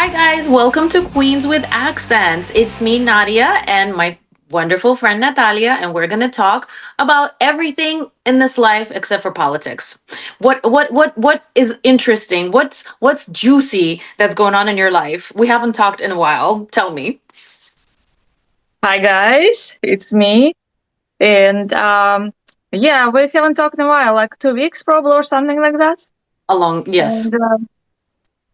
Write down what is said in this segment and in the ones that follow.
Hi, guys. Welcome to Queens with Accents. It's me, Nadia, and my wonderful friend Natalia, and we're going to talk about everything in this life except for politics. What is interesting? What's juicy that's going on in your life? We haven't talked in a while. Tell me. Hi guys, it's me. And yeah, we haven't talked in a while, like 2 weeks probably or something like that. Along, yes. And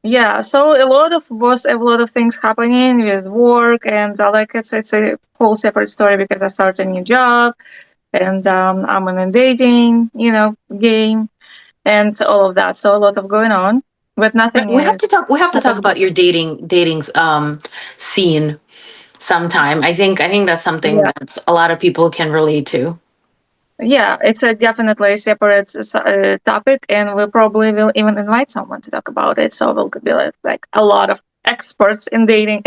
yeah, so a lot of things happening with work and like it's a whole separate story because I started a new job and I'm in a dating, game and all of that. So a lot of going on, but But nothing we have is to talk. We have to talk happening. about your dating's scene sometime. I think that's something Yeah. that a lot of people can relate to. Yeah, it's a definitely separate topic, and we probably will even invite someone to talk about it. So we'll be like a lot of experts in dating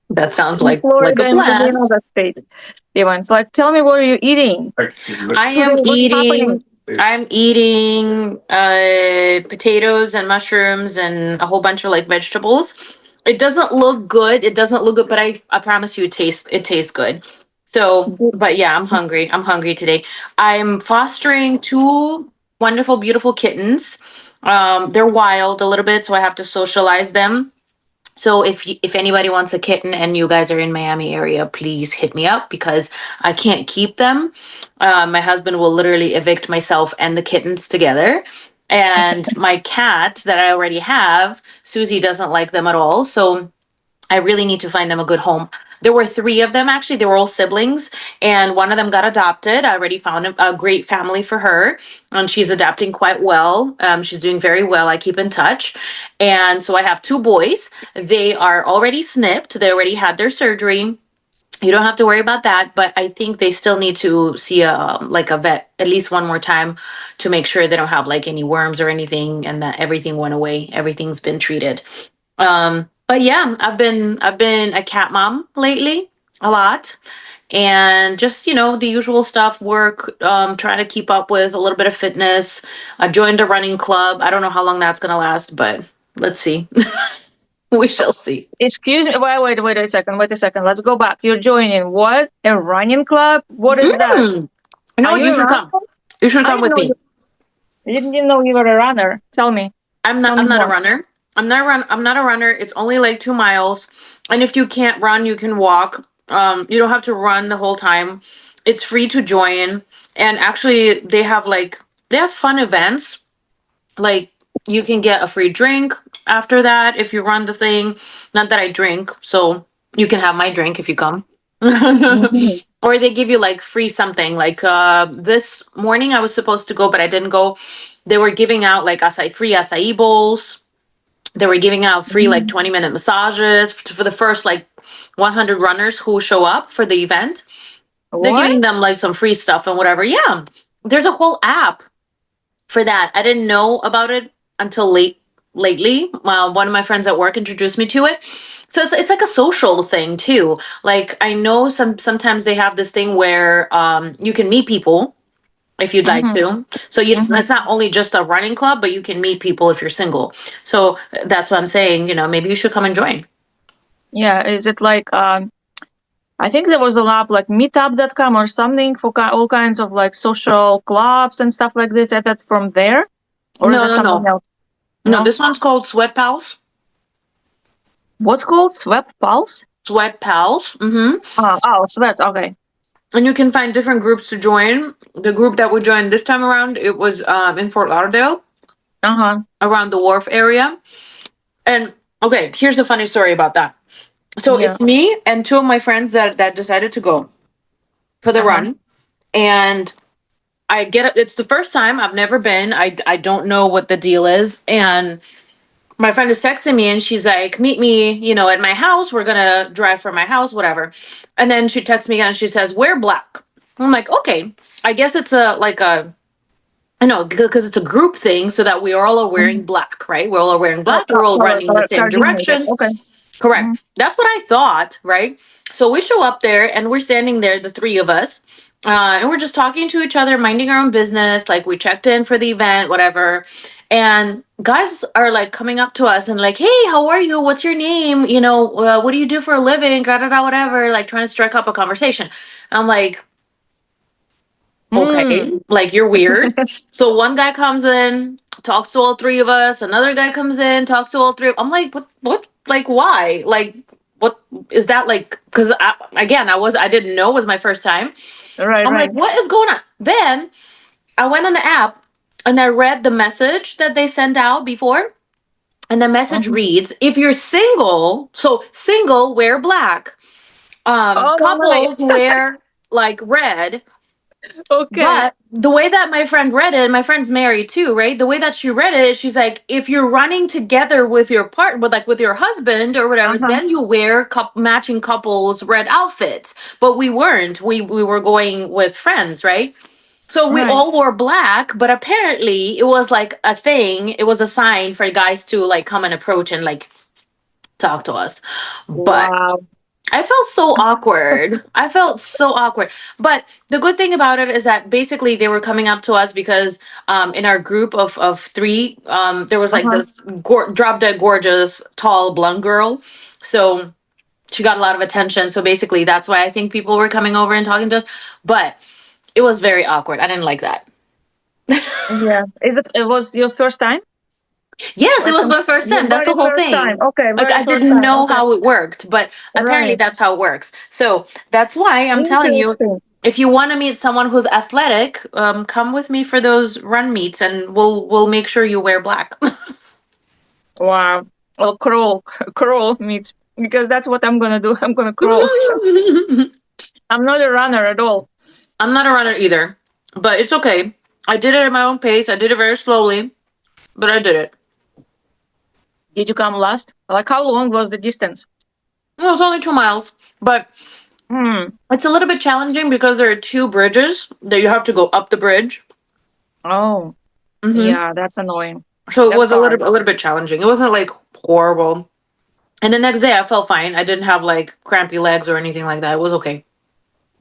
That sounds in like a Florida and maybe plan. another state. Even so, like, tell me what are you eating I today? am What's happening? eating I'm eating potatoes and mushrooms and a whole bunch of like vegetables. It doesn't look good. It doesn't look good, but I promise you it tastes good. So, but yeah, I'm hungry. I'm hungry today. I'm fostering two wonderful, beautiful kittens. They're wild a little bit, so I have to socialize them. So if anybody wants a kitten and you guys are in Miami area, please hit me up because I can't keep them. My husband will literally evict myself and the kittens together. And my cat that I already have, Susie doesn't like them at all. So I really need to find them a good home. There were three of them actually. They were all siblings, and one of them got adopted. I already found a great family for her, and she's adapting quite well. She's doing very well. I keep in touch, and so I have two boys. They are already snipped. They already had their surgery. You don't have to worry about that, but I think they still need to see a vet at least one more time to make sure they don't have like any worms or anything, and that everything went away. Everything's been treated. But yeah, I've been a cat mom lately a lot, and just the usual stuff, work, trying to keep up with a little bit of fitness. I joined a running club. I don't know how long that's gonna last, but let's see. We shall see. Excuse me. Wait a second. Wait a second. Let's go back. You're joining what? A running club? What is that? Mm. You know Are what? you You a should runner? come. You should I come didn't with know me. didn't know you were a runner. Tell me. I'm not. Tell me I'm not a more. runner. I'm not a runner. It's only like 2 miles, and if you can't run, you can walk. You don't have to run the whole time. It's free to join, and actually, they have fun events. Like you can get a free drink after that if you run the thing. Not that I drink, so you can have my drink if you come. Mhm. Or they give you like free something. Like this morning I was supposed to go, but I didn't go. They were giving out like free acai bowls. They were giving out free like Mhm. 20-minute massages for the first like 100 runners who show up for the event. They're What? giving them like some free stuff and whatever. Yeah, there's a whole app for that. I didn't know about it until lately. One of my friends at work introduced me to it. So it's like a social thing too. Like I know sometimes they have this thing where you can meet people if you'd like Mhm. to. So Mhm. it's not only just a running club, but you can meet people if you're single. So that's what I'm saying. Maybe you should come and join. Yeah. Is it like I think there was an app like Meetup.com or something for all kinds of like social clubs and stuff like this. Is that from there, or is No, there no, something no, else? no. No. This one's called Sweat Pals. What's called Sweat Pulse? Sweat Pals. Mm-hmm. Oh, Sweat. Okay. And you can find different groups to join. The group that we joined this time around, it was in Fort Lauderdale, Uh huh. around the wharf area. And okay, here's the funny story about that. So Yeah. it's me and two of my friends that decided to go for the Uh huh. run. And I get it. It's the first time I've never been. I don't know what the deal is. And my friend is texting me and she's like, meet me, at my house. We're gonna drive from my house, whatever. And then she texts me again and she says, wear black. I'm like, okay. I guess it's I know, because it's a group thing, so that we all are wearing Mhm. black, right? We're all wearing Oh, black. We're all running the same coordinated. direction. Okay. Mhm. Correct. That's what I thought, right? So we show up there and we're standing there, the three of us, and we're just talking to each other, minding our own business. Like we checked in for the event, whatever. And guys are like coming up to us and like, hey, how are you? What's your name? You know, what do you do for a living? Da da da, whatever. Like trying to strike up a conversation. I'm like, okay, Mm. like you're weird. So one guy comes in, talks to all three of us. Another guy comes in, talks to all three. I'm like, what? Like, why? Like, what is that like? Because again, I didn't know, it was my first time. Right, I'm like, right. what is going on? Then I went on the app and I read the message that they sent out before. And the message Mhm. reads, if you're single, so single, wear black. Oh, no, Couples wear like red. okay. But the way that my friend read it, my friend's married too, right? The way that she read it, she's like, if you're running together with your partner, with your husband or whatever, Uh-huh. then you wear matching couples red outfits. But we weren't. We were going with friends, right? So we Right. all wore black, but apparently it was like a thing. It was a sign for guys to like come and approach and like talk to us. But Wow. I felt so awkward. I felt so awkward. But the good thing about it is that basically they were coming up to us because in our group of three, there was like Uh-huh. this drop dead gorgeous tall blonde girl. So she got a lot of attention. So basically that's why I think people were coming over and talking to us. But it was very awkward. I didn't like that. Yeah. It was your first time? Yes, it Like was my first your time. That's very the whole first time. thing. Okay, Like very I first didn't time. know Okay. how it worked, but apparently Right. that's how it works. So that's why I'm telling you, Interesting. if you want to meet someone who's athletic, come with me for those run meets, and we'll make sure you wear black. Wow. Well, crawl, crawl meet because that's what I'm gonna do. I'm gonna crawl. I'm I'm not a runner at all. not a runner either, but it's okay. I did it at my own pace. I did it very slowly, but I did it. Did you come last? Like, how long was the distance? It was only 2 miles, but Hmm. it's a little bit challenging because there are two bridges that you have to go up the bridge. Oh, Hmm. yeah, that's annoying. So it That's was far. a little bit challenging. It wasn't like horrible. And the next day I felt fine. I didn't have like crampy legs or anything like that. It was okay.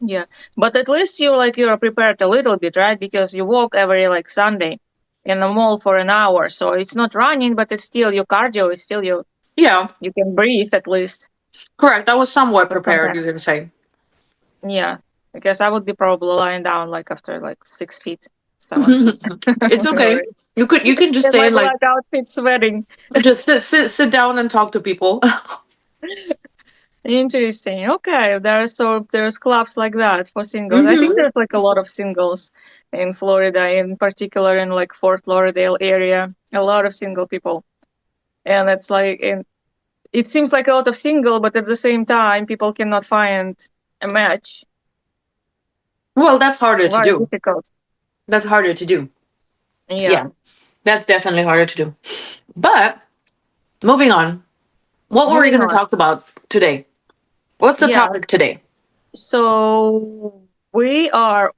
Yeah, but at least you're prepared a little bit, right? Because you walk every like Sunday in the mall for an hour, so it's not running, but it's still your cardio. It's still Yeah, you can breathe at least correct. I was somewhat for some prepared, time. you can say. Yeah, because I would be probably lying down like after like 6 feet, 7 feet. It's okay. Already. You can just In stay my and like black outfit, sweating. just sit down and talk to people. Interesting. Okay, there's clubs like that for singles. I think Hmm. there's like a lot of singles in Florida, in particular in like Fort Lauderdale area. A lot of single people, and it's like it seems like a lot of single, but at the same time, people cannot find a match. Well, that's harder to Very do. difficult. That's harder to do. Yeah. Yeah, that's definitely harder to do. But moving on, what were we Moving going to on. talk about today? What's the Yes. topic today? So we are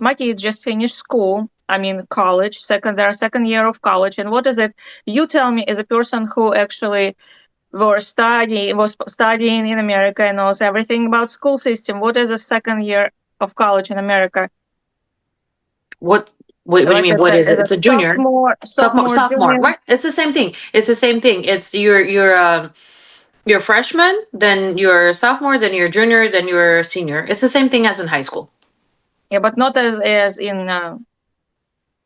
my kids just finished school. I mean, college, their second year of college. And what is it? You tell me, as a person who actually was studying in America and knows everything about school system, what is a second year of college in America? What? What do you Like mean? What is is it? a It's a junior, sophomore, junior. right? It's the same thing. It's the same thing. It's you're freshman, then you're sophomore, then you're junior, then you're senior. It's the same thing as in high school. Yeah, but not as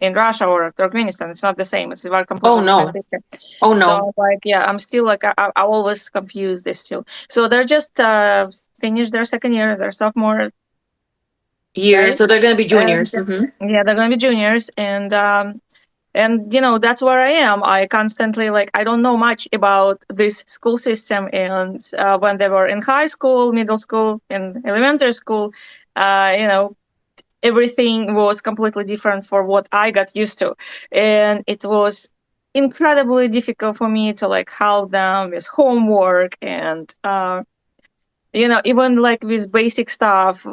in Russia or Turkmenistan. It's not the same. It's a very Oh completely different no. system. Oh no. So like, yeah, I'm still like I always confuse this two. So they're just finished their second year, their sophomore, Year. right? So they're gonna be And juniors. Hmm. yeah, they're gonna be juniors, and that's where I am. I constantly like I don't know much about this school system, and when they were in high school, middle school, and elementary school, you know, everything was completely different for what I got used to. And it was incredibly difficult for me to like help them with homework and even like with basic stuff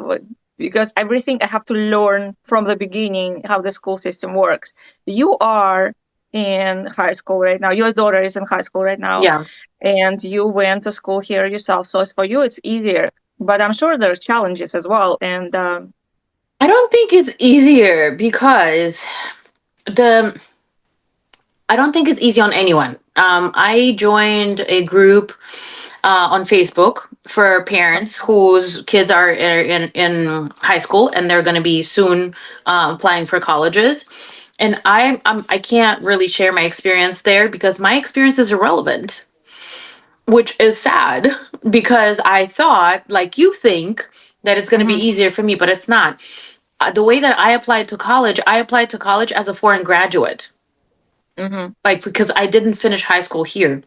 because everything I have to learn from the beginning how the school system works. You are in high school right now. Your daughter is in high school right now, Yeah. and you went to school here yourself. So for you, it's easier. But I'm sure there are challenges as well. And I don't think it's easier because the I don't think it's easy on anyone. I joined a group on Facebook for parents whose kids are in high school and they're going to be soon applying for colleges. And I can't really share my experience there because my experience is irrelevant, which is sad because I thought, like you think, that it's going to be Mm-hmm. easier for me, but it's not. The way that I applied to college as a foreign graduate, Mm-hmm. like because I didn't finish high school here.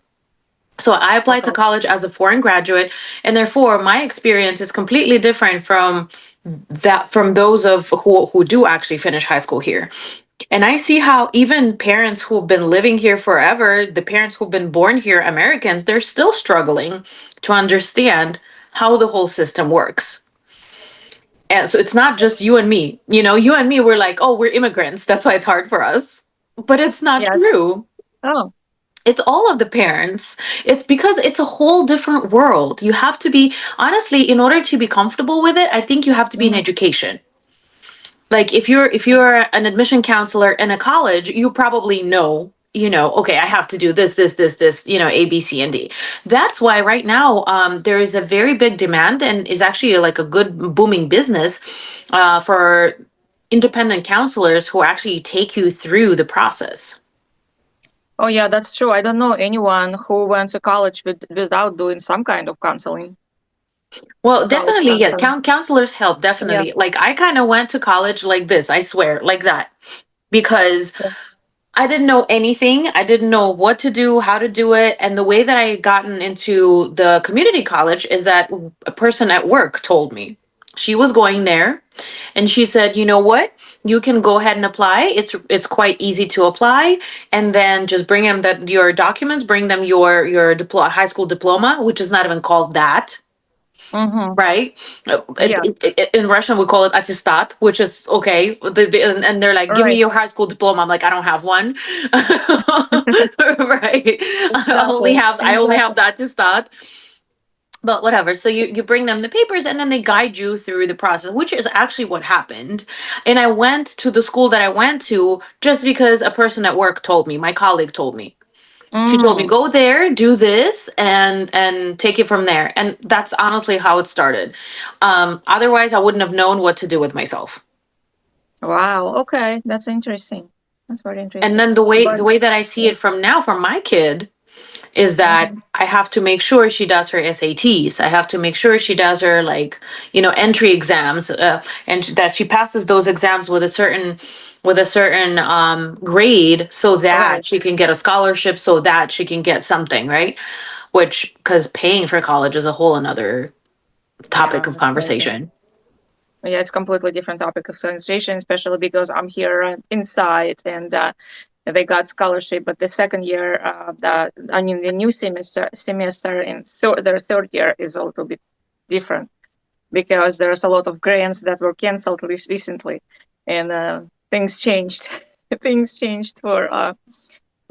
So I applied to Okay. college as a foreign graduate, and therefore my experience is completely different from those of who do actually finish high school here. And I see how even parents who've been living here forever, the parents who've been born here, Americans, they're still struggling to understand how the whole system works. And so it's not just you and me. You know, you and me, we're like, oh, we're immigrants. That's why it's hard for us. But it's not Yeah. true. Oh. It's all of the parents. It's because it's a whole different world. You have to be, honestly, in order to be comfortable with it, I think you have to be in Mm-hmm. education. Like if you're an admission counselor in a college, you probably know, okay, I have to do this, A, B, C, and D. That's why right now there is a very big demand and is actually like a good booming business for independent counselors who actually take you through the process. Oh, yeah, that's true. I don't know anyone who went to college without doing some kind of counseling, Well, college definitely, yes. counseling. Counselors help, Yeah. definitely. Like I kind of went to college like this, I swear, like that, because Yeah. I didn't know anything. I didn't know what to do, how to do it. And the way that I gotten into the community college is that a person at work told me. She was going there and she said, "You know what? You can go ahead and apply. It's quite easy to apply and then just bring them that your documents, bring them your high school diploma, which is not even called that." Mm-hmm. Right? Yeah. In Russian, we call it attestat, which is okay. And they're like, All "Give me right. your high school diploma." I'm like, "I don't have one." Right? Exactly. I only have Exactly. the attestat. But whatever. So you bring them the papers, and then they guide you through the process, which is actually what happened. And I went to the school that I went to just because a person at work told me. My colleague told me. She told me, Mm. go there, do this, and take it from there. And that's honestly how it started. Otherwise, I wouldn't have known what to do with myself. Wow. Okay. That's interesting. That's very And interesting. then the But way that I see yeah. it from now from my kid is that Mm-hmm. I have to make sure she does her SATs. I have to make sure she does her like, entry exams, and that she passes those exams with a certain grade so that Right. she can get a scholarship, so that she can get something, right? Which, because paying for college is a whole another topic Yeah. of Exactly. conversation. Yeah, it's completely different topic of sensation, especially because I'm here inside and they got scholarship. But the second year, the new semester in their third year is a little bit different because there's a lot of grants that were canceled recently, and things changed. Things changed for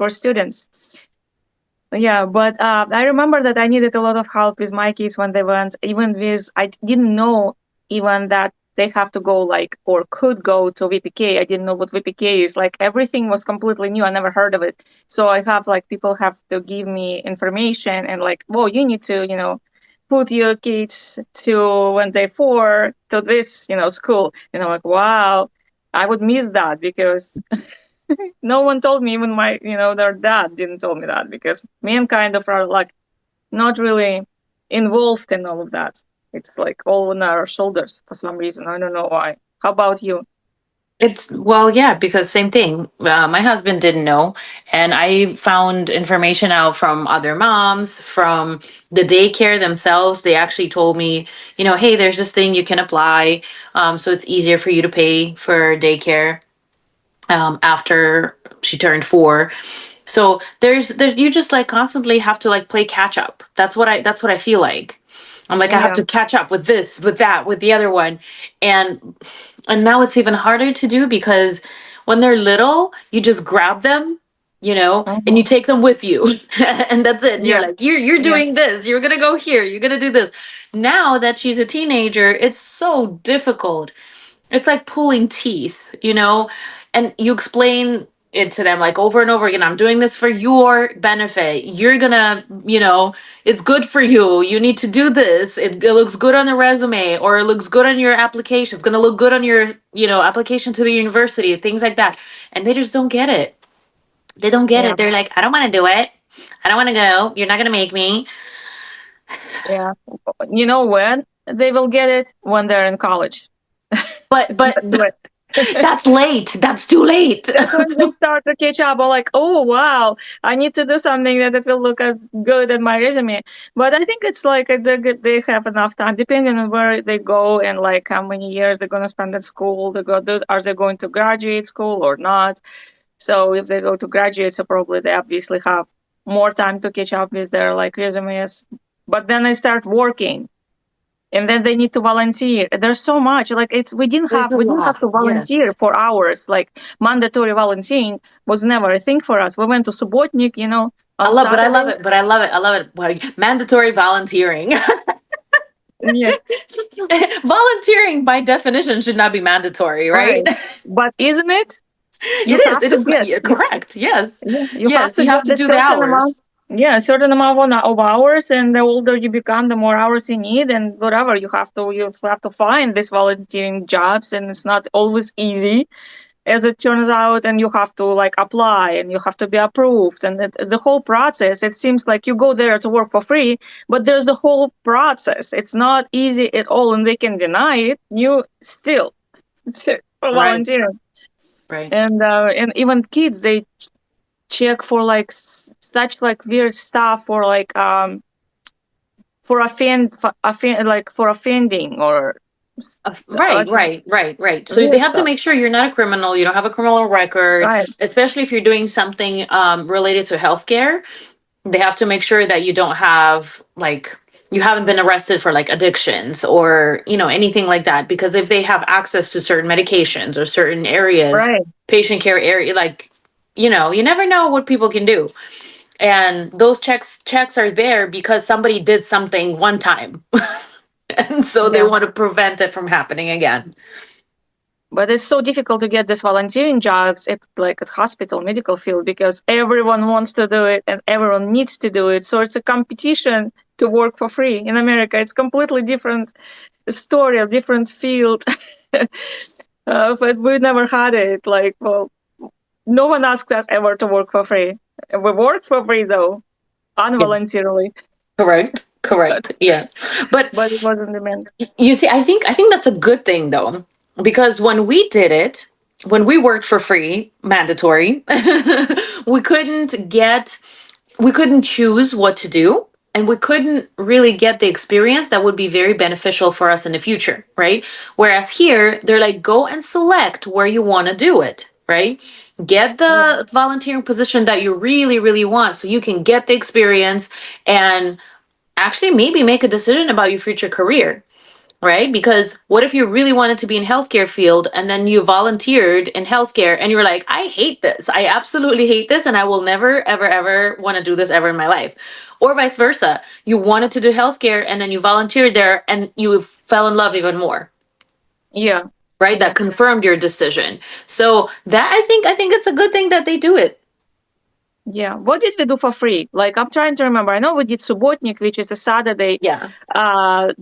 students. Yeah, but I remember that I needed a lot of help with my kids when they went, even with, I didn't know even that they have to go like, or could go to VPK. I didn't know what VPK is. Like everything was completely new. I never heard of it. So I have like, people have to give me information and like, well, you need to, put your kids to when they're 4 to this, school. And I'm like, wow, I would miss that because no one told me, even my their dad didn't tell me that because men kind of are like not really involved in all of that. It's like all on our shoulders for some reason. I don't know why. How about you? It's well, yeah, because same thing. My husband didn't know, and I found information out from other moms, from the daycare themselves. They actually told me, hey, there's this thing you can apply, so it's easier for you to pay for daycare after she turned 4. So there's you just like constantly have to like play catch up. That's what I feel like. I'm like I have Yeah. to catch up with this, with that, with the other one, and now it's even harder to do because when they're little, you just grab them, and you Mhm. take them with you, and that's it. And you're Yeah. like you're Yeah. doing this. You're gonna go here. You're gonna do this. Now that she's a teenager, it's so difficult. It's like pulling teeth, and you explain it to them like over and over again. I'm doing this for your benefit. You're gonna, it's good for you. You need to do this. It looks good on the resume, or it looks good on your application. It's gonna look good on your, application to the university, things like that. And they just don't get it. They don't get Yeah, it. They're like, I don't want to do it. I don't want to go. You're not gonna make me. yeah. You know when they will get it? When they're in college. But That's when that's late. That's too late. that's when they start to catch up. Or like, oh wow, I need to do something that it will look good at my resume. But I think it's like they have enough time, depending on where they go and like how many years they're gonna spend at school. Are they going to graduate school or not? So if they go to graduate, so probably they obviously have more time to catch up with their like resumes. But then they start working, and then they need to volunteer. There's so much like we didn't There's have a we didn't have lot. to volunteer Yes. for hours. Like mandatory volunteering was never a thing for us. We went to Subotnik, I on love, but I love Saturday. it. But I love it. I love it. Well, mandatory volunteering. Yeah, Volunteering by definition should not be mandatory, right? right. But isn't it? You It is. have It to is get yeah, correct. Yes. you have Yes, to you have get to the do the certain amount. hours. Yeah, a certain amount of hours, and the older you become, the more hours you need, and whatever you have to find these volunteering jobs, and it's not always easy, as it turns out, and you have to like apply, and you have to be approved, and the whole process. It seems like you go there to work for free, but there's the whole process. It's not easy at all, and they can deny it. You still Right. volunteering, Right. and even kids they check for like such like weird stuff for like for offending or Right, like right. So they weird have to stuff. make sure you're not a criminal, you don't have a criminal record, Right, especially if you're doing something related to healthcare. They have to make sure that you don't have like you haven't been arrested for like addictions or anything like that, because if they have access to certain medications or certain areas, right. patient care area, like you never know what people can do. And those checks are there because somebody did something one time. And so they Yeah. want to prevent it from happening again. But it's so difficult to get these volunteering jobs at like at hospital medical field because everyone wants to do it and everyone needs to do it. So it's a competition to work for free. In America, it's completely different story, a different field. But we never had it. Like, well, no one asked us ever to work for free. We worked for free though, Yeah. unvoluntarily, Correct. Yeah. But but it wasn't demand. you see, I think that's a good thing though, because when we did it, when we worked for free, mandatory, we couldn't get, we couldn't choose what to do, and we couldn't really get the experience that would be very beneficial for us in the future, right? Whereas here, they're like, go and select where you want to do it, right? Get Yeah. the volunteering position that you really, really want so you can get the experience and actually maybe make a decision about your future career, right? Because what if you really wanted to be in healthcare field and then you volunteered in healthcare and you were like, I hate this. I absolutely hate this and I will never ever ever want to do this ever in my life. Or vice versa. You wanted to do healthcare and then you volunteered there and you fell in love even more, Yeah. right? Yeah. That confirmed your decision. So that I think it's a good thing that they do it. Yeah. What did we do for free? Like I'm trying to remember. I know we did Subotnik, which is a Saturday Yeah.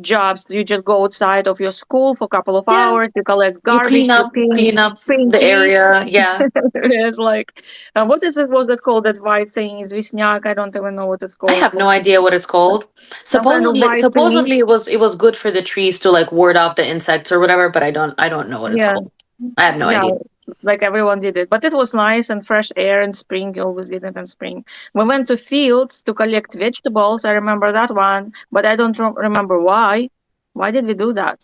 jobs. You just go outside of your school for a couple of Yeah. hours, you collect You garbage, you clean up paint the trees. area. Yeah. It's like what is it was that called that white thing? Is Visnyak? I don't even know what it's I called. have no idea what it's called. Some kind of Supposedly, white paint. supposedly it was good for the trees to like ward off the insects or whatever, but I don't know what it's Yeah. called. I have no Yeah. idea. Like everyone did it, but it was nice and fresh air in spring. You always did it in spring. We went to fields to collect vegetables. I remember that one, but I don't remember why. Why did we do that?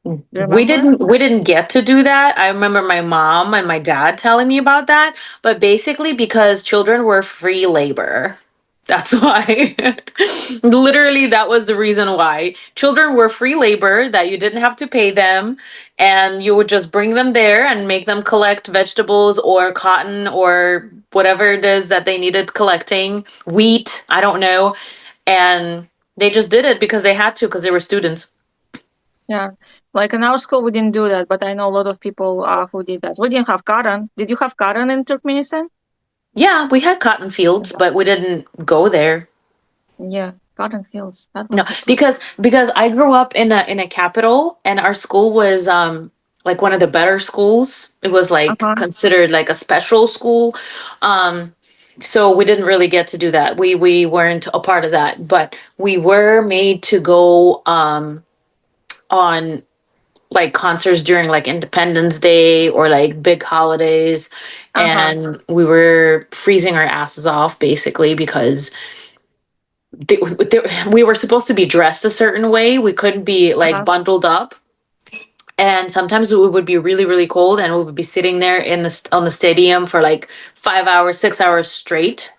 Do you We remember? didn't get to do that. I remember my mom and my dad telling me about that, but basically because children were free labor. That's why. Literally, that was the reason why. Children were free labor that you didn't have to pay them, and you would just bring them there and make them collect vegetables or cotton or whatever it is that they needed collecting, wheat, I don't know. And they just did it because they had to, because they were students. Yeah. Like in our school, we didn't do that, but I know a lot of people who did that. We didn't have cotton. Did you have cotton in Turkmenistan? Yeah, we had cotton fields, but we didn't go there. Yeah, cotton fields. That No, would be cool. because I grew up in a capital, and our school was like one of the better schools. It was like Uh-huh. considered like a special school. Um so we didn't really get to do that. We weren't a part of that, but we were made to go on like concerts during like Independence Day or like big holidays, Uh-huh. and we were freezing our asses off basically because they, we were supposed to be dressed a certain way. We couldn't be like Uh-huh. bundled up. And sometimes it would be really, really cold, and we would be sitting there in on the stadium for like 5 hours, 6 hours straight,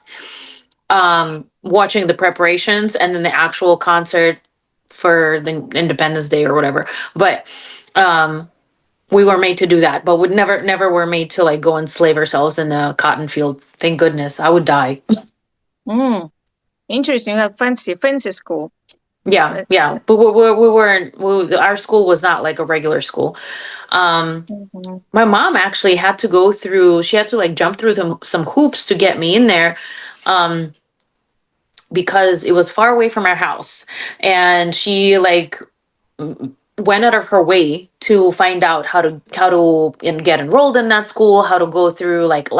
watching the preparations and then the actual concert for the Independence Day or whatever. But we were made to do that, but we never were made to like go and slave ourselves in a cotton field. Thank goodness, I would die. Mm. Interesting. You have fancy school. Yeah, yeah, but we weren't. Our school was not like a regular school. Mhm. My mom actually had to go through. She had to like jump through some hoops to get me in there, um, because it was far away from our house, and she like went out of her way to find out get enrolled in that school, how to go through like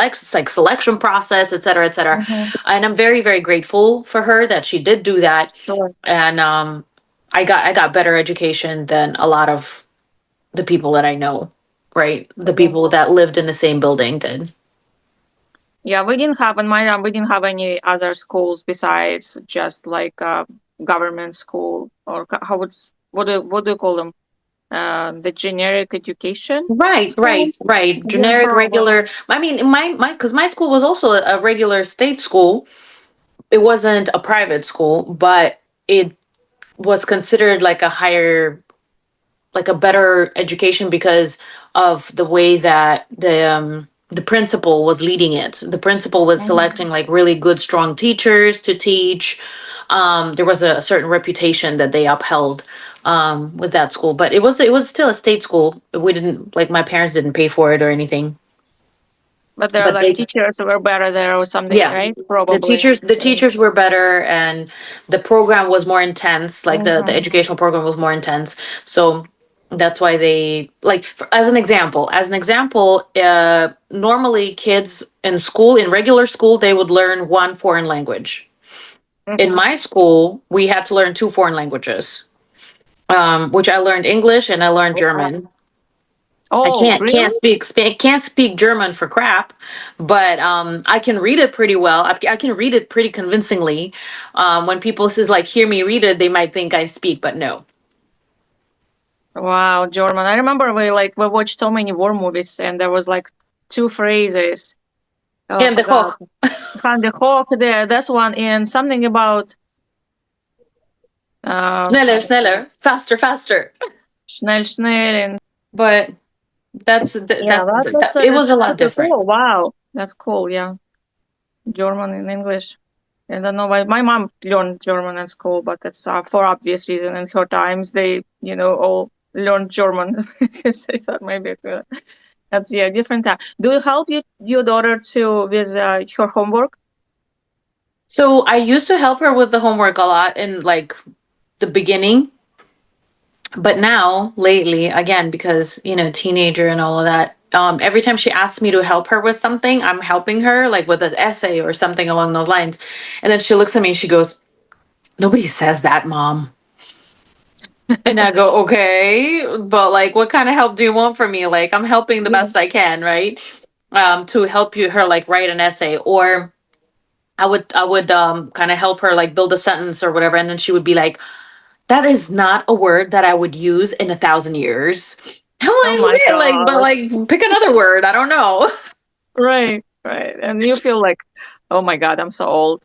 selection process, et cetera, et cetera. Mhm. And I'm very, very grateful for her that she did do that. Sure. And I got better education than a lot of the people that I know, right? The people that lived in the same building did. Yeah, we didn't have in my we didn't have any other schools besides just like government school or how would what do you call them? The generic education Right, right, schools. right. Yeah, Generic, for all. regular. I mean, because my school was also a regular state school. It wasn't a private school, but it was considered like a higher, like a better education because of the way that the principal was leading it. The principal was Mhm. selecting like really good, strong teachers to teach. There was a certain reputation that they upheld with that school, but it was still a state school. We didn't like my parents didn't pay for it or anything, But there are but like they teachers who were better there or something, yeah, right? Probably. the teachers were better, and the program was more intense. Like the Mhm. educational program was more intense. So that's why they like as an example, normally kids in school, in regular school, they would learn one foreign language. In Mhm. my school, we had to learn two foreign languages, which I learned English and I learned Wow. German. I Oh, can't really? can't speak German for crap, but I can read it pretty well. I can read it pretty convincingly. When people says like hear me read it, they might think I speak, but no. Wow, German. I remember we watched so many war movies and there was like two phrases. Oh, I And the forgot. hoch, Van de Hoek there, that's one, and something about uh schneller, schneller, faster, faster. schnell, schnell, and But yeah, that it was a lot super different. cool. Wow, that's cool. Yeah, German and English. I don't know why my mom learned German at school, but that's for obvious reason. In her times, they all learned German because they thought maybe that's yeah different time. Do you help your daughter to with her homework? So I used to help her with the homework a lot in like the beginning, but now lately again because teenager and all of that, every time she asks me to help her with something, I'm helping her like with an essay or something along those lines, and then she looks at me and she goes, nobody says that, mom. And I go, okay, but like what kind of help do you want from me? Like I'm helping the Yeah. best I can, right? To help you her like write an essay, or I would kind of help her like build a sentence or whatever, and then she would be like, that is not a word that I would use in 1,000 years. I'm Oh like, my okay, like, but God. like, pick another word. I don't know. Right, right. And you feel like, oh my God, I'm so old.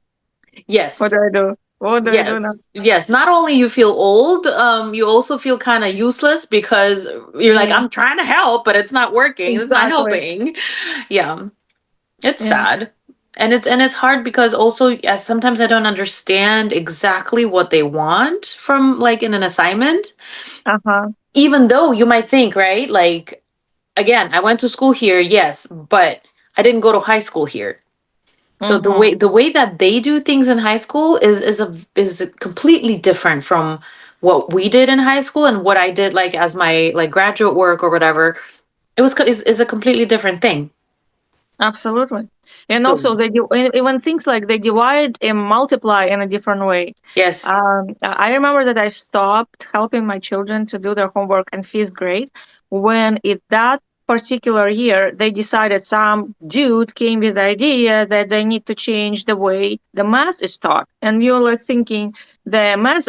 What Yes, do I do? What do I do now? yes, yes. Not only you feel old, you also feel kind of useless because you're like, Mm, I'm trying to help, but it's not working. It's not exactly. helping. Yeah, it's Yeah. sad. And it's hard because also yes, sometimes I don't understand exactly what they want from like in an assignment. Uh-huh. even though you might think, right? Like, again, I went to school here, yes, but I didn't go to high school here. So Mm-hmm. the way that they do things in high school is completely different from what we did in high school and what I did like as my like graduate work or whatever. Is a completely different thing. Absolutely. And So also, they do even things like they divide and multiply in a different way. yes, I remember that I stopped helping my children to do their homework in fifth grade when, in that particular year, they decided some dude came with the idea that they need to change the way the math is taught. And you're like thinking the math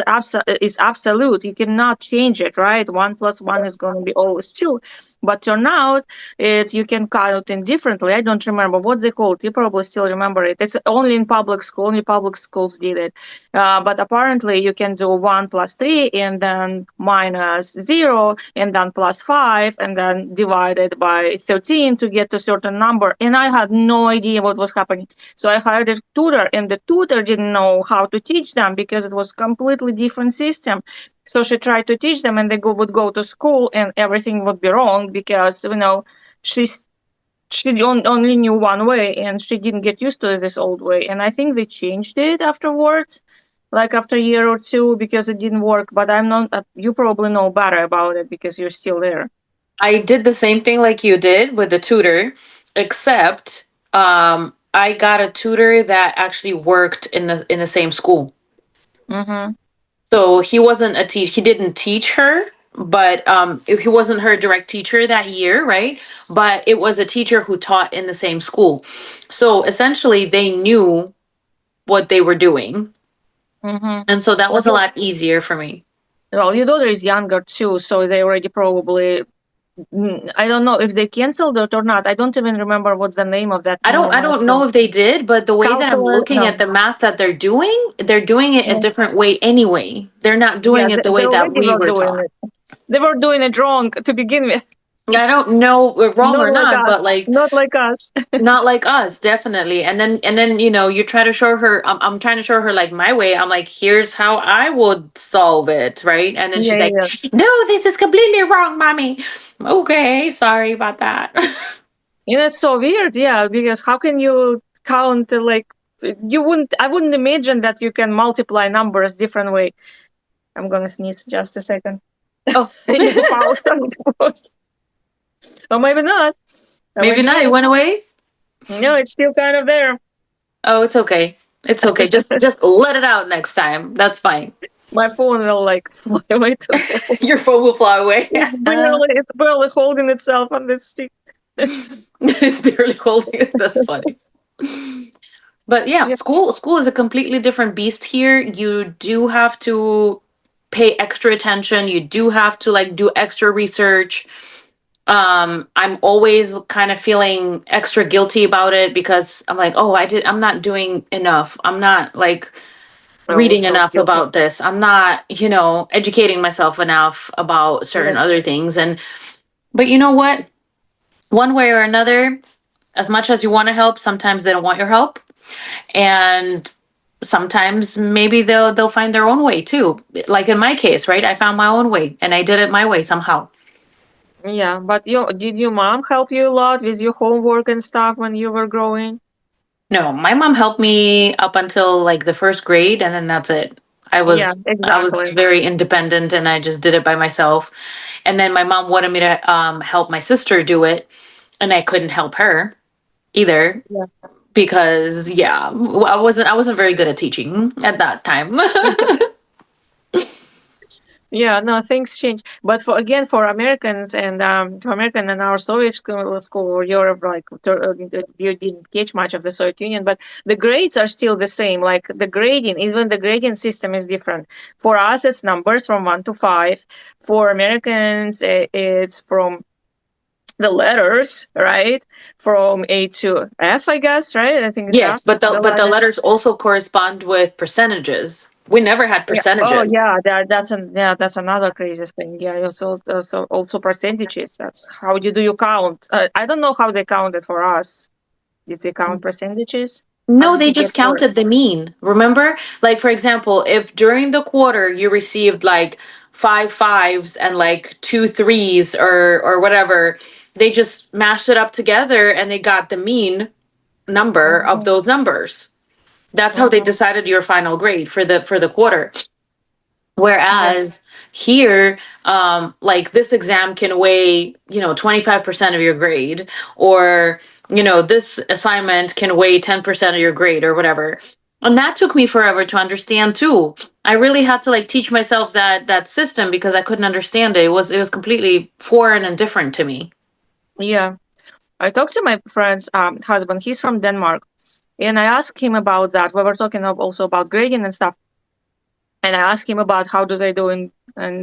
is absolute. You cannot change it, right? 1 plus 1 is going to be always 2. But turn out you can count it differently. I don't remember what they called. You probably still remember it. It's only in public school. Only public schools did it. But apparently, you can do 1 plus 3 and then -0 and then +5 and then divided by 13 to get to a certain number. And I had no idea what was happening. So I hired a tutor, and the tutor didn't know how to teach them because it was completely different system. So she tried to teach them, and they would go to school, and everything would be wrong because she's only knew one way, and she didn't get used to this old way. And I think they changed it afterwards, like after a year or two, because it didn't work. But I'm not. You probably know better about it because you're still there. I did the same thing like you did with the tutor, except I got a tutor that actually worked in the same school. Mm-hmm. So he wasn't he didn't teach her, but he wasn't her direct teacher that year, right? But it was a teacher who taught in the same school. So essentially they knew what they were doing. Mm-hmm. And so that But was a lot easier for me. well, your daughter is younger too, so they already probably. I don't know if they canceled it or not. I don't even remember what's the name of that new I math don't know if they did, but the way that I'm calculator. looking at No, the math that they're doing it a no. different way anyway. They're not Yeah, doing it the they way that already we were were doing taught. it. They were doing it wrong to begin with. I don't know wrong Not or like not, us. but like Not like us. not like us, definitely. And then you try to show her. I'm trying to show her like my way. I'm like, here's how I would solve it, right? And then Yeah, she's yeah, like, yeah. no, this is completely wrong, mommy. Okay, sorry about that. And it's so weird, yeah, because how can you count like you wouldn't I wouldn't imagine that you can multiply numbers different way. I'm gonna sneeze just a second. Oh, I need the power sound to pause. Or maybe not. Or maybe maybe not. It yes. went away. No, it's still kind of there. Oh, it's okay. It's okay. Just let it out next time. That's fine. My phone will like fly away to the wall. Your phone will fly away. It's barely holding itself on this stick. It's barely holding it. That's funny. But yeah, Yeah. school is a completely different beast here. You do have to pay extra attention. You do have to like do extra research. I'm always kind of feeling extra guilty about it because I'm like, oh, I'm not doing enough. I'm not like I always reading felt enough guilty. about this. I'm not, educating myself enough about certain Yeah. other things. But you know what? One way or another, as much as you want to help, sometimes they don't want your help. And sometimes maybe they'll find their own way too. Like in my case, right? I found my own way and I did it my way somehow. Yeah, but did your mom help you a lot with your homework and stuff when you were growing? No, my mom helped me up until like the first grade and then that's it. Yeah, I was exactly. very independent and I just did it by myself. And then my mom wanted me to help my sister do it and I couldn't help her either Yeah. because yeah, I wasn't very good at teaching at that time. Yeah, no, things change. But for Americans and to American and our Soviet school or Europe, like you didn't catch much of the Soviet Union, but the grades are still the same. Like the grading, even the grading system is different. For us, it's numbers from 1 to 5. For Americans, it's from the letters, right? From A to F, I guess, right? I think it's Yes, F. but The the letter. letters also correspond with percentages. We never had Yeah. Oh, percentages. yeah. That's another crazy thing. Yeah. Also percentages. That's how do you count? I don't know how they counted for us. Did they count percentages? How No, did they you get just for? counted the mean. Remember? Like for example, if during the quarter you received like five fives and like two threes or whatever. They just mashed it up together and they got the mean number of Mhm. those numbers. That's how they Mhm. decided your final grade for the quarter. Yeah. Whereas here, like this exam can weigh, 25% of your grade, or, this assignment can weigh 10% of your grade or whatever. And that took me forever to understand too. I really had to like teach myself that system because I couldn't understand it. It was completely foreign and different to me. Yeah. I talked to my friend's husband. He's from Denmark, and I asked him about that. We were talking also about grading and stuff. And I asked him about how do they do in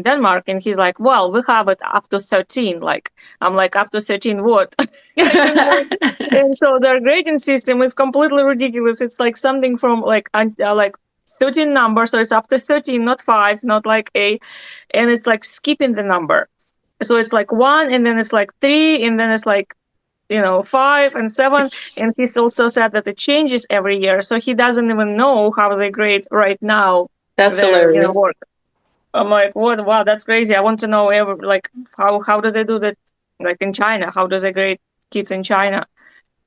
Denmark, and he's like, "Well, we have it up to 13." Like, I'm like, "Up to 13 what?" And so their grading system is completely ridiculous. It's like something from like 13 numbers, so it's up to 13, not five, not like eight, and it's like skipping the number. So it's like one, and then it's like three, and then it's like five and seven. And he's also said that it changes every year, so he doesn't even know how they grade right now That's their hilarious. work. I'm like, what? Wow, that's crazy. I want to know like how do they do that? Like in China, how do they grade kids in China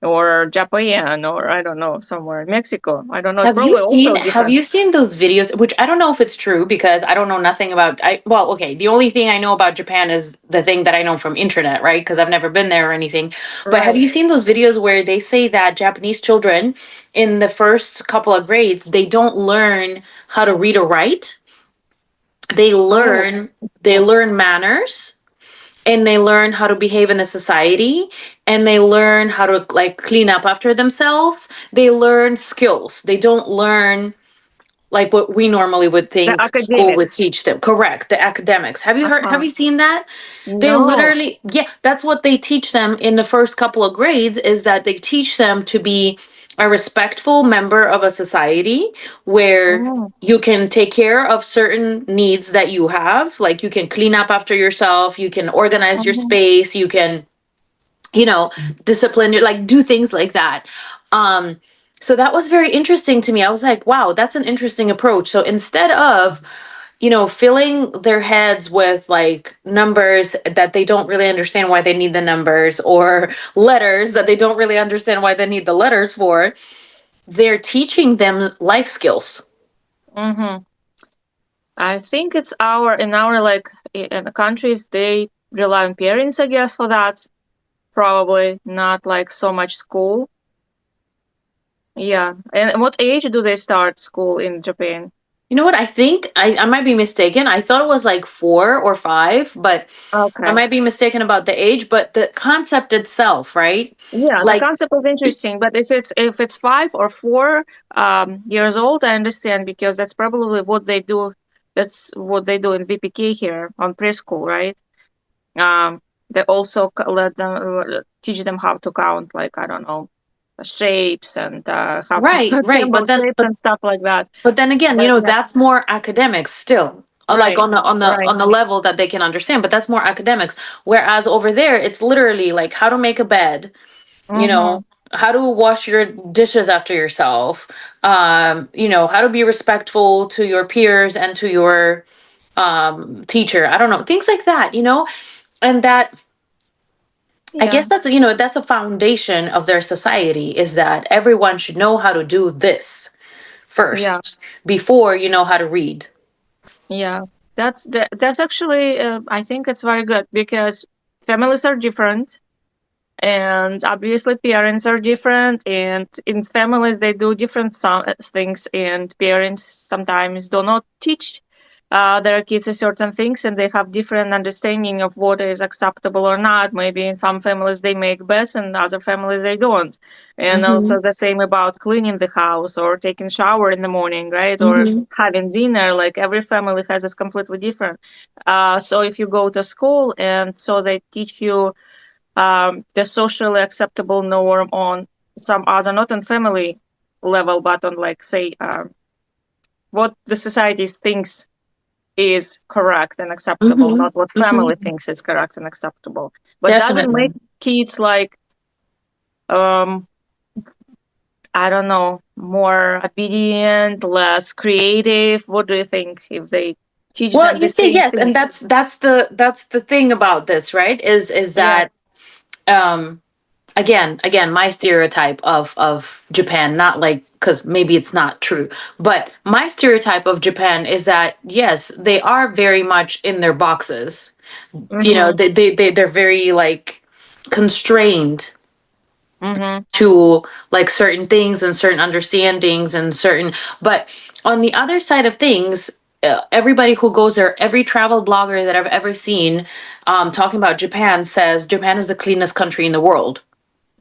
or Japan or I don't know somewhere in Mexico? I don't know. It's Have you probably seen also have different. you seen those videos, which I don't know if it's true because I don't know nothing about well, okay, the only thing I know about Japan is the thing that I know from internet, right? Because I've never been there or anything. But have Right. you seen those videos where they say that Japanese children in the first couple of grades, they don't learn how to read or write. They Oh. learn they Oh. learn manners and they learn how to behave in a society and they learn how to like clean up after themselves. They learn skills. They don't learn like what we normally would The think school would academics. teach them. Correct, the academics. Have Uh-huh. you seen that? They No. literally, yeah, that's what they teach them in the first couple of grades is that they teach them to be a respectful member of a society where Oh. you can take care of certain needs that you have, like you can clean up after yourself, you can organize your Mhm. space, you can, you know, discipline your like do things like that. Um so that was very interesting to me. I was like, wow, that's an interesting approach. So instead of filling their heads with like numbers that they don't really understand why they need the numbers or letters that they don't really understand why they need the letters for, they're teaching them life skills. Mhm. I think it's in our like in the countries they rely on parents, I guess, for that. Probably not like so much school. Yeah. And what age do they start school in Japan? You know what? I think I might be mistaken. I thought it was like 4 or 5, but I Okay. might be mistaken about the age, but the concept itself, right? Yeah, the Like, concept is interesting, but if it's 5 or 4 years old, I understand because that's probably what they do. That's what they do in VPK here on preschool, right? Um, they also let them teach them how to count, like I don't know, shapes and how to right, right. assemble shapes and stuff like that. But then again, But yeah, that's more academics still. Like right, on right. the level that they can understand, but that's more academics. Whereas over there, it's literally like how to make a bed, you Mm-hmm. know, how to wash your dishes after yourself, how to be respectful to your peers and to your teacher. I don't know, things like that. And that I Yeah, guess that's a foundation of their society is that everyone should know how to do this yeah. first before you know how to read. Yeah, that's actually I think it's very good because families are different and obviously parents are different and in families they do different things and parents sometimes do not teach their kids a certain things and they have different understanding of what is acceptable or not. Maybe in some families they make beds and other families they don't. And Mm-hmm. also the same about cleaning the house or taking shower in the morning, right? Or Mm-hmm. having dinner. Like every family has this completely different. So if you go to school and so they teach you the socially acceptable norm on some other, not on family level, but on like say what the society thinks is correct and acceptable, Mm-hmm. not what family Mm-hmm. thinks is correct and acceptable. But doesn't make Definitely. kids like um I don't know, more obedient, less creative. What do you think if they teach Well, them the you say same yes, thing. and that's the thing about this, right? Is Yeah. that um again my stereotype of Japan, not like, because maybe it's not true, but my stereotype of Japan is that yes, they are very much in their boxes. You know, Mm-hmm. they're very like constrained Mm-hmm. to like certain things and certain understandings and certain, but on the other side of things, everybody who goes there, every travel blogger that I've ever seen talking about Japan says Japan is the cleanest country in the world.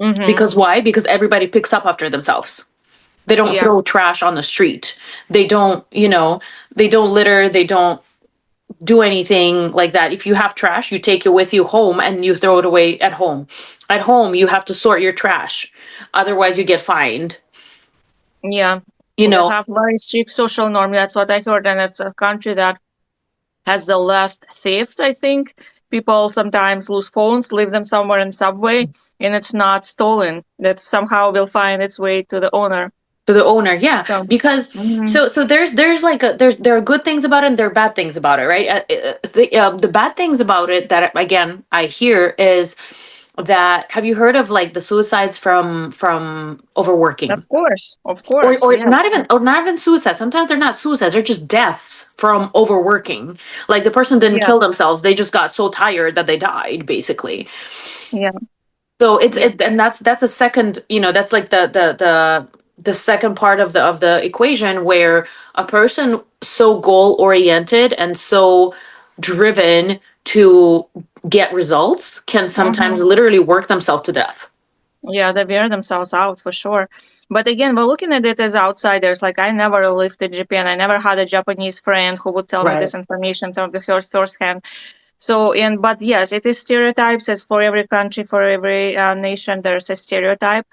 Mm-hmm. Because why? Because everybody picks up after themselves. They don't Yeah. throw trash on the street. They don't, they don't litter. They don't do anything like that. If you have trash, you take it with you home and you throw it away at home. At home, you have to sort your trash. Otherwise, you get fined. Yeah. You They know, have very strict social norm. That's what I heard, and it's a country that has the less thieves, I think. People sometimes lose phones, leave them somewhere in subway, and it's not stolen. That somehow will find its way to the owner. to the owner, yeah, So, because mhm, so there's like there are good things about it and there are bad things about it, right? The bad things about it that again I hear is that, have you heard of like the suicides from overworking? of course, Or yeah, not even suicide. Sometimes they're not suicides, they're just deaths from overworking. Like the person didn't yeah, kill themselves, they just got so tired that they died, basically. yeah, So it's yeah. it and that's a second, that's like the second part of the equation, where a person so goal oriented and so driven to get results can Hmm. sometimes literally work themselves to death. Yeah, they wear themselves out for sure. But again, we're looking at it as outsiders. Like I never lived in Japan. I never had a Japanese friend who would tell me Right. this information from the first hand. So, but yes, it is stereotypes. As for every country, for every nation, there's a stereotype.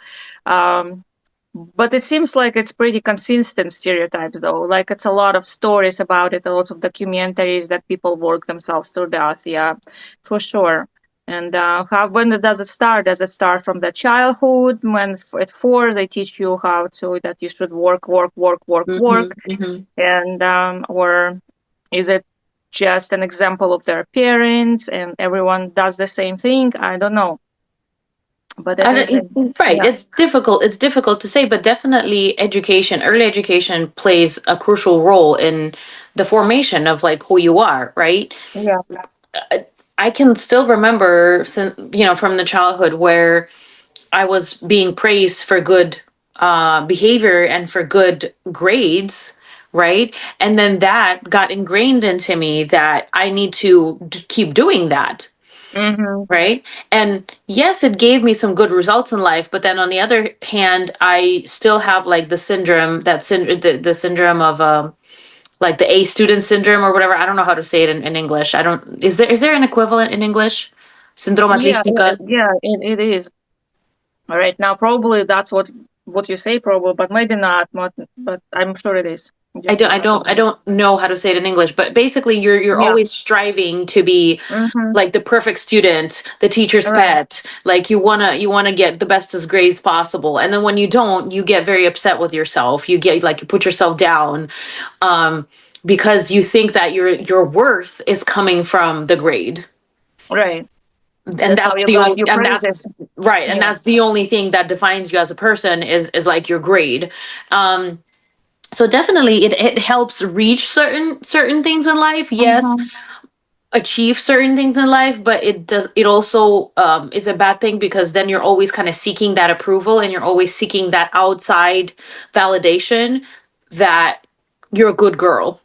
Um, but it seems like it's pretty consistent stereotypes, though. Like it's a lot of stories about it, a lot of documentaries that people work themselves to death. Yeah, for sure. And when does it start? Does it start from the childhood? When at 4 they teach you how to that you should work, work, work, work, Mm-hmm, work, mm-hmm. and or is it just an example of their parents and everyone does the same thing? I don't know, but it I is. don't, right. Yeah. It's difficult. It's difficult to say, but definitely education, early education plays a crucial role in the formation of like who you are, right? Yeah. I can still remember, from the childhood where I was being praised for good behavior and for good grades, right? And then that got ingrained into me that I need to keep doing that, Mm-hmm. right? And yes, it gave me some good results in life, but then on the other hand, I still have like the syndrome, the syndrome of like the A student syndrome or whatever. I don't know how to say it in English. I don't, is there an equivalent in English? Syndrome Yeah, отличника? yeah, it is. All right. Now, probably that's what you say, probably, but maybe not, but I'm sure it is. I Just don't, don't I know how don't, to. I don't know how to say it in English, but basically you're Yeah. always striving to be Mm-hmm. like the perfect student, the teacher's All right. pet. Like you wanna get the best as grades possible. And then when you don't, you get very upset with yourself. You put yourself down, um, because you think that your worth is coming from the grade. Right. And That's how that's you the got only your and praises. that's right. And Yeah. that's the only thing that defines you as a person is like your grade. Um, so definitely it helps reach certain things in life, yes, Mm-hmm. achieve certain things in life, but it also is a bad thing, because then you're always kind of seeking that approval and you're always seeking that outside validation that you're a good girl,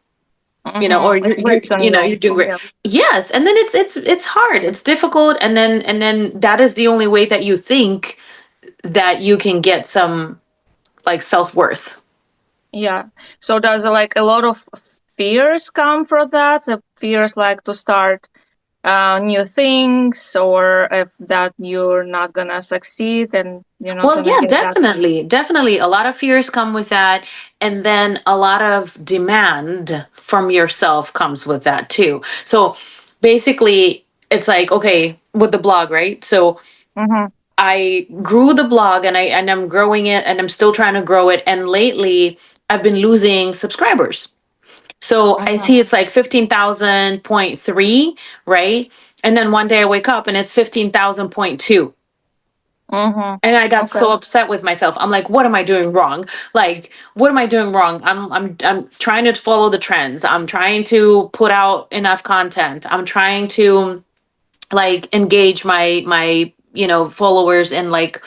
or Mm-hmm. It breaks on you're you. doing great. Yeah. Yes, and then it's hard, it's difficult, and then that is the only way that you think that you can get some like self-worth. Yeah. So does like a lot of fears come from that? The fears like to start new things, or if that you're not gonna succeed and you're not Well, gonna yeah, get that. definitely. A lot of fears come with that. And then a lot of demand from yourself comes with that too. So basically, it's like, okay, with the blog, right? So Mm-hmm. I grew the blog and I'm growing it and I'm still trying to grow it. And lately, I've been losing subscribers. So I see it's like 15,000.3, right? And then one day I wake up and it's 15,000.2. Mm-hmm. And I got Okay. so upset with myself. I'm like, what am I doing wrong? Like, what am I doing wrong? I'm trying to follow the trends. I'm trying to put out enough content. I'm trying to like engage my followers in like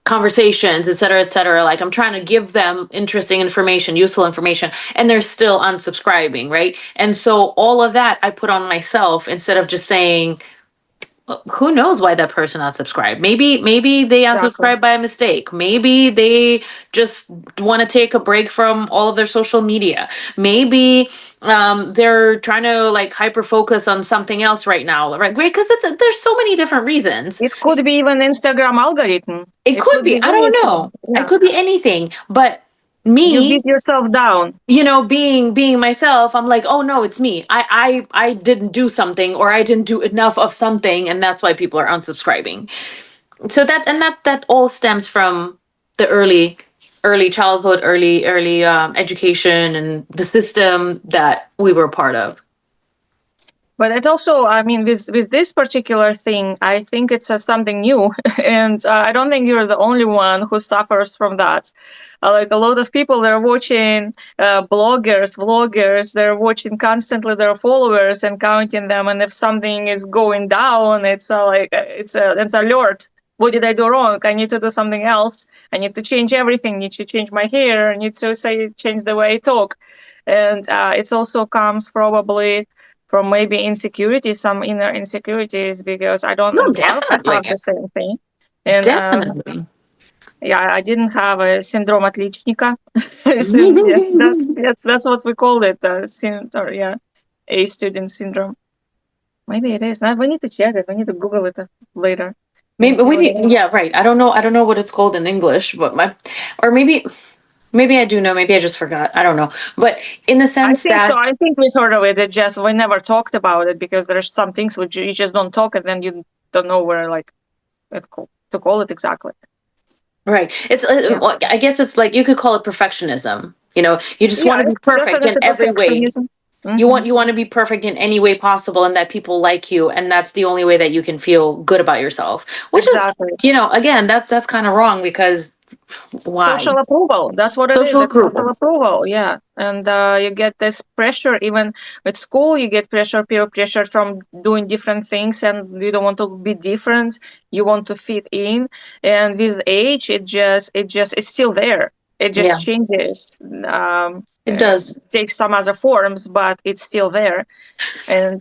conversations, et cetera, like I'm trying to give them interesting information, useful information, and they're still unsubscribing, right? And so all of that I put on myself instead of just saying, who knows why that person unsubscribed? Maybe they Exactly. unsubscribed by a mistake. Maybe they just want to take a break from all of their social media. Maybe they're trying to like hyper focus on something else right now, right? Great, because there's so many different reasons. It could be even Instagram algorithm. It could be. I don't anything. know. It Yeah. could be anything. But You me, beat yourself down. being myself, I'm like, oh no, it's me. I didn't do something, or I didn't do enough of something, and that's why people are unsubscribing. So that all stems from the early childhood, early education, and the system that we were part of. But it also, I mean, with this particular thing, I think it's something new, and I don't think you're the only one who suffers from that. Like a lot of people, they're watching bloggers, vloggers, they're watching constantly their followers and counting them, and if something is going down, it's it's alert. What did I do wrong? I need to do something else. I need to change everything. Need to change my hair. I need to change the way I talk, and it also comes probably from maybe insecurities, some inner insecurities, because I No, don't, well, I definitely, have the same thing. And definitely. yeah, I didn't have a syndrome отличника. Yeah, that's what we called it, or yeah, A student syndrome. Maybe it is. Now we need to check it. We need to Google it later and Maybe see we what it need, is. yeah, right. I don't know what it's called in English, but or maybe I do know, maybe I just forgot. I don't know. But in the I sense think so. that, I think we heard of it. It just we never talked about it because there's some things which you just don't talk, and then you don't know where to call it exactly. right. It's, Yeah. well, I guess it's like you could call it perfectionism. You just Yeah, want to be it's perfect in definitely every way. perfectionism. You Hmm. want to be perfect in any way possible, and that people like you, and that's the only way that you can feel good about yourself. Which is, Exactly. again, that's kind of wrong, because why? Social approval. That's what it is. Social It's social approval. approval. Yeah. And you get this pressure, even at school, you get pressure, peer pressure from doing different things, and you don't want to be different. You want to fit in. And with age, it's still there. It Yeah, just changes, it does. takes some other forms, but it's still there. And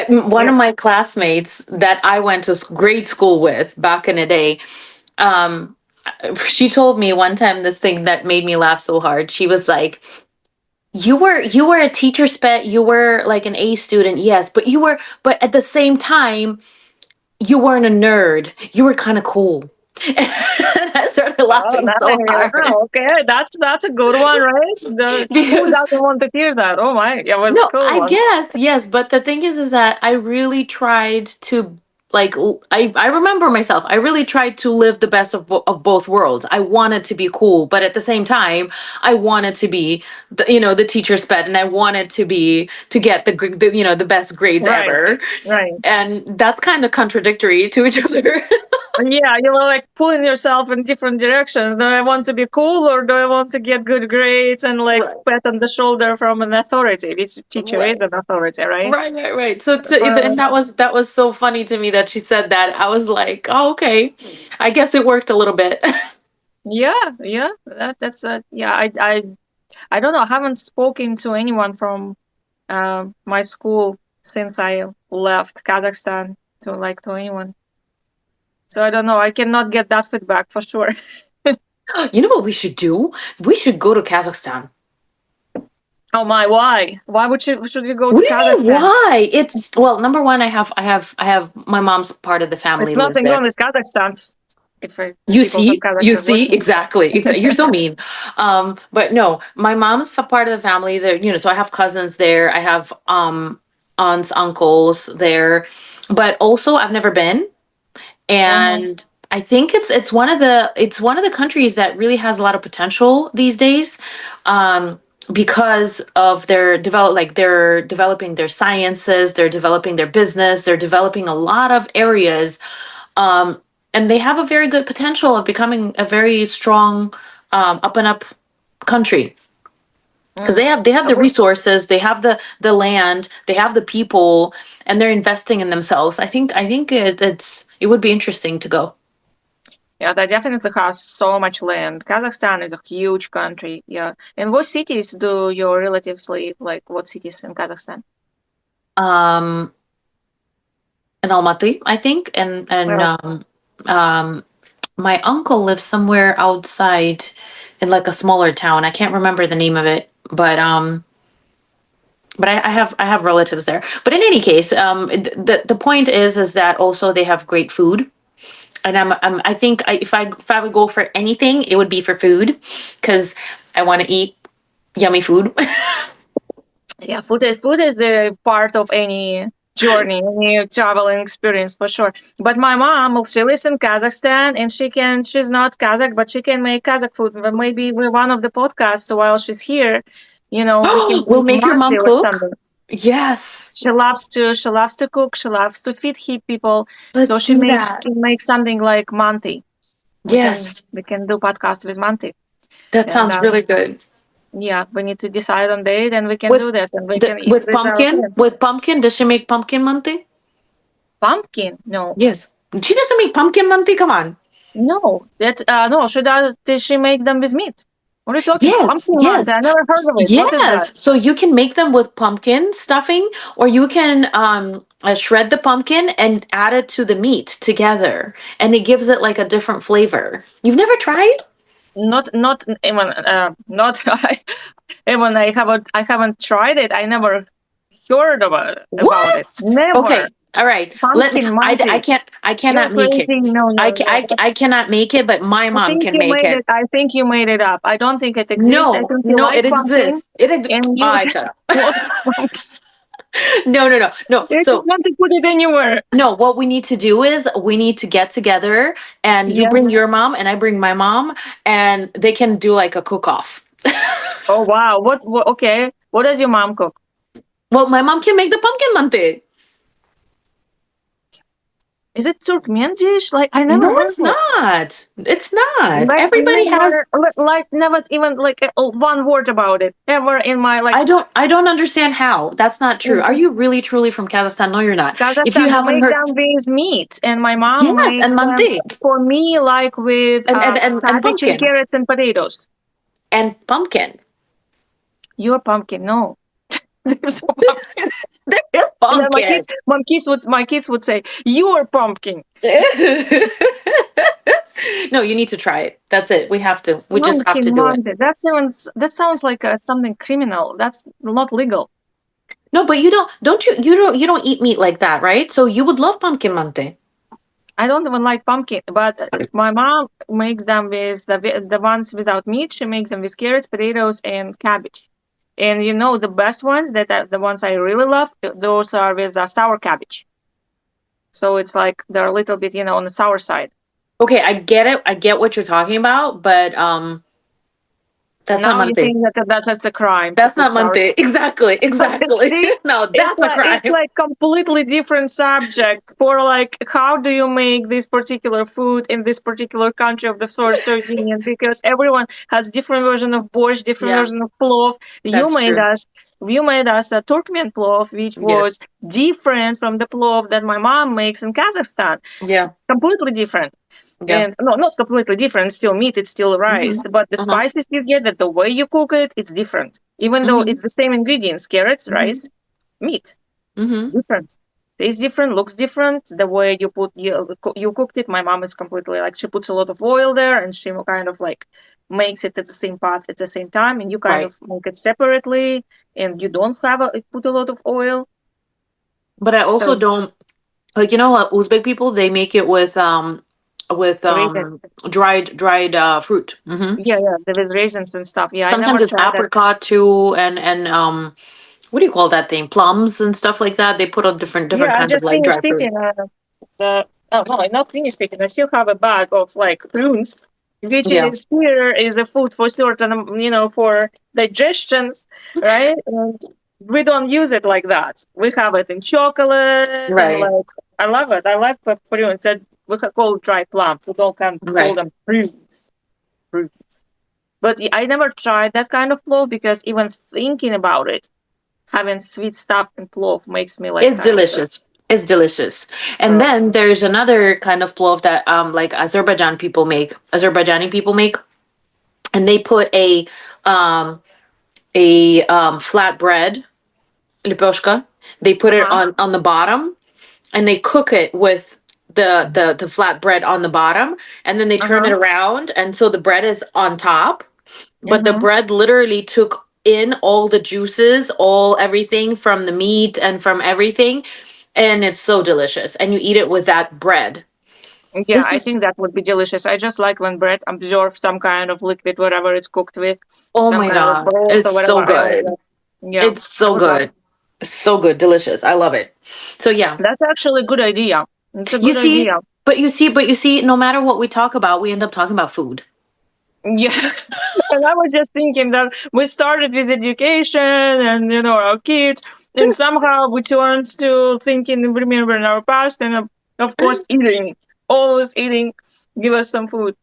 One yeah. of my classmates that I went to grade school with back in the day, um, she told me one time this thing that made me laugh so hard. She was like, "You were a teacher's pet. You were like an A student, yes, but at the same time, you weren't a nerd. You were kind of cool." And I started Oh, laughing so hard wow. Okay, that's a good one, right? Who because, doesn't want to hear that? Oh my, it was a no, cool I one. guess, yes, but the thing is that I really tried to, like, I remember myself. I really tried to live the best of both worlds. I wanted to be cool, but at the same time, I wanted to be the teacher's pet, and I wanted to get the best grades Right, ever. right. And that's kind of contradictory to each other. Yeah, you were like pulling yourself in different directions. Do I want to be cool or do I want to get good grades and like Right. pat on the shoulder from an authority? Which teacher is Right. an authority, right? Right. So Right. and that was so funny to me that she said that. I was like, oh, okay. I guess it worked a little bit. Yeah, yeah. That's yeah. I don't know. I haven't spoken to anyone from my school since I left Kazakhstan to anyone. So I don't know. I cannot get that feedback for sure. You know what we should do? We should go to Kazakhstan. Oh my, why? Why should we go What to do you mean? Kazakhstan? Why? It's, well, number one, I have my mom's part of the It's family lives nothing there. wrong with Kazakhstan. If You people from see, you Kazakhstan see, listen. exactly. You're so mean. But no, my mom's part of the family there. So I have cousins there. I have aunts, uncles there. But also, I've never been, Mhm. and I think it's one of the countries that really has a lot of potential these days. Um, because of they're developing their sciences, they're developing their business, they're developing a lot of areas, um, and they have a very good potential of becoming a very strong, up and up country, because Mm. they have the Well, resources, they have the land, they have the people, and they're investing in themselves. I think it would be interesting to go. yeah, they definitely has so much land. Kazakhstan is a huge country. Yeah. And what cities do your relatives live? Like, what cities in Kazakhstan? um in Almaty, I think, and Well, my uncle lives somewhere outside in like a smaller town. I can't remember the name of it, but I have relatives there. But in any case, the point is that also they have great food, and I think if I would go for anything, it would be for food, because I want to eat yummy food. yeah, food is a part of any journey, any traveling experience for sure. But my mom, she lives in Kazakhstan, and she's not Kazakh, but she can make Kazakh food. But maybe with one of the podcasts while she's here, we can We'll eat make your manti mom or cook. something. Yes, She loves to cook. She loves to feed people. So let's she do make that. can make something like manti. We can Yes, we can do podcast with manti. that And sounds really good. yeah, we need to decide on date, and we can do that, and we can eat With with our pumpkin, friends. does she make pumpkin manti? Pumpkin? No, Yes. She doesn't make pumpkin manti. Come on. no. That no. She does. She makes them with meat. What are you talking? Yes, Pumpkin manti? yes, I never heard of it. What is that? yes. So you can make them with pumpkin stuffing, or you can shred the pumpkin and add it to the meat together, and it gives it like a different flavor. You've never tried? Not even not even I haven't tried it. I never heard about it. What? Never. Okay. All right. Let me. Pumpkin I manti. can't. I You're cannot make it. crazy. No, no, no. I cannot make it, but my I mom think can you make made it. it. I think you made it up. I don't think it exists. I No, think you no, like it pumpkin, exists. and you I just shut up. want pumpkin. No, no, no, no. You So just want to put it anywhere. no, what we need to do is we need to get together, and you Yeah. bring your mom and I bring my mom, and they can do like a cook off. Oh wow. What? Okay. What does your mom cook? Well, my mom can make the pumpkin mante. Is it Turkmen dish? Like I never No, heard it's of it. not. It's not. Like Everybody has. never even like one word about it ever in my like I don't understand how. That's not true. Are in you really truly from Kazakhstan? No, you're not. If you Kazakhstan. We haven't make heard, them with meat, and my mom yes, makes and them mante for me like with and cabbage and pumpkin carrots and potatoes. and pumpkin. Your pumpkin, no. There's no pumpkin. There is And then my pumpkin. kids, my kids would say, "Your pumpkin, No, you need to try it. That's it. We have to. We just have to pumpkin do it. Monday." That sounds like something criminal. That's not legal. No, but you don't eat meat like that, right? So you would love pumpkin mante. I don't even like pumpkin, but my mom makes them with the ones without meat. She makes them with carrots, potatoes, and cabbage. And the best ones that are the ones I really love, those are with sour cabbage. So it's like they're a little bit, on the sour side. Okay, I get it. I get what you're talking about, but that's not Now you mante. think that that's a crime to That's put not sour. Monte. Exactly. Exactly. See, No, it's that's a like it's crime. like completely different subject for like how do you make this particular food in this particular country of the Soviet Union, because everyone has different version of borscht, different Yeah, version of plov. You that's made true. us you made us a Turkmen plov, which was Yes. different from the plov that my mom makes in Kazakhstan. Yeah. Completely different. Yeah. And no, not completely different. Still meat, it's still Mm-hmm. rice, but the Uh-huh. spices you get, that the way you cook it, it's different. Even though Mm-hmm. it's the same ingredients, carrots, Mm-hmm. rice, meat, Mm-hmm. different. Tastes different, looks different. The way you cooked it, my mom is completely like she puts a lot of oil there, and she kind of like makes it at the same pot at the same time, and you kind Right. of make it separately, and you don't put a lot of oil. But I also So don't like, what Uzbek people, they make it with raisins, dried fruit. Mm-hmm. yeah, there is raisins and stuff. Yeah, I Sometimes never it's tried that. apricot too, and what do you call that thing? Plums and stuff like that. They put on different Yeah, I kinds of just like dry finished fruit. eating the. Oh no, I'm not finished eating. I still have a bag of like prunes. which Yeah. is here is a food for certain, for digestions, right? And we don't use it like that. We have it in chocolate and Right. like I love it. I like paprika. It's we can call it dry plum. We don't can call Right. them fruits. Fruits. But I never tried that kind of plov because even thinking about it, having sweet stuff in plov makes me like It's kind of delicious. It's delicious. And uh, then there's another kind of plov that like Azerbaijani people make, and they put a flat bread, liposhka. They put it uh-huh. on the bottom, and they cook it with the flat bread on the bottom, and then they turn it Uh-huh. around, and so the bread is on top, but the Mm-hmm. bread literally took in all the juices, all everything from the meat and from everything, and it's so delicious. And you eat it with that bread. Yeah, This I is think that would be delicious. I just like when bread absorbs some kind of liquid, whatever it's cooked with, oh some my kind of god, broth it's or whatever. so I like good. that. Yeah, It's I so would love. good. So good, delicious. I love it. So yeah. That's actually a good idea. It's a You good see, idea. but you see, no matter what we talk about, we end up talking about food. Yeah. And I was just thinking that we started with education and our kids, and somehow we turned to thinking, remembering our past, and of course eating, always eating. Give us some food,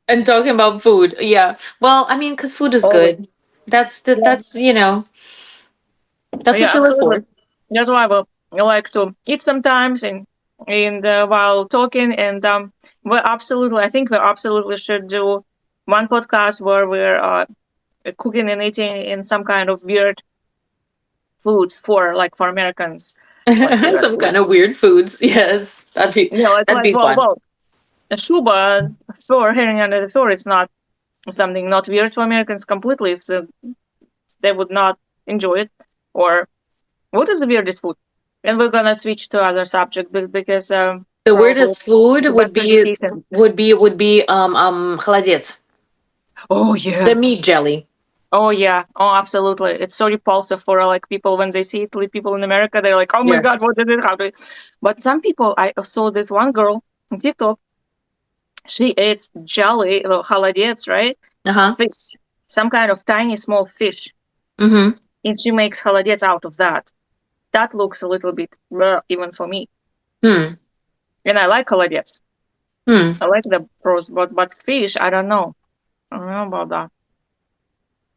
And talking about food. Yeah. Well, I mean, because food is always. good. That's what Yeah, you live absolutely. for. That's why I like to eat sometimes and while talking and I think we absolutely should do one podcast where we're cooking and eating in some kind of weird foods for Americans, like weird Some kind foods. of weird foods. Yes. It's That'd like be fun. a shuba for herring under the floor. It's not something not weird to Americans completely, so they would not enjoy it. Or what is the weirdest food? And we're gonna switch to other subject because The probably weirdest food the best would be education. холодец. Oh The yeah. meat jelly. Oh yeah. Oh, absolutely. It's so repulsive for like people when they see it. Like, people in America, they're like, "Oh my god, Yes. what did it happen?" But some people, I saw this one girl on TikTok. She eats jelly, well, холодец, right? Uh-huh. Fish, some kind of tiny small fish, Mm-hmm. and she makes холодец out of that. That looks a little bit rare even for me, Hmm. and I like холодец. Hmm. I like the pros, but fish, I don't know. I don't know about that.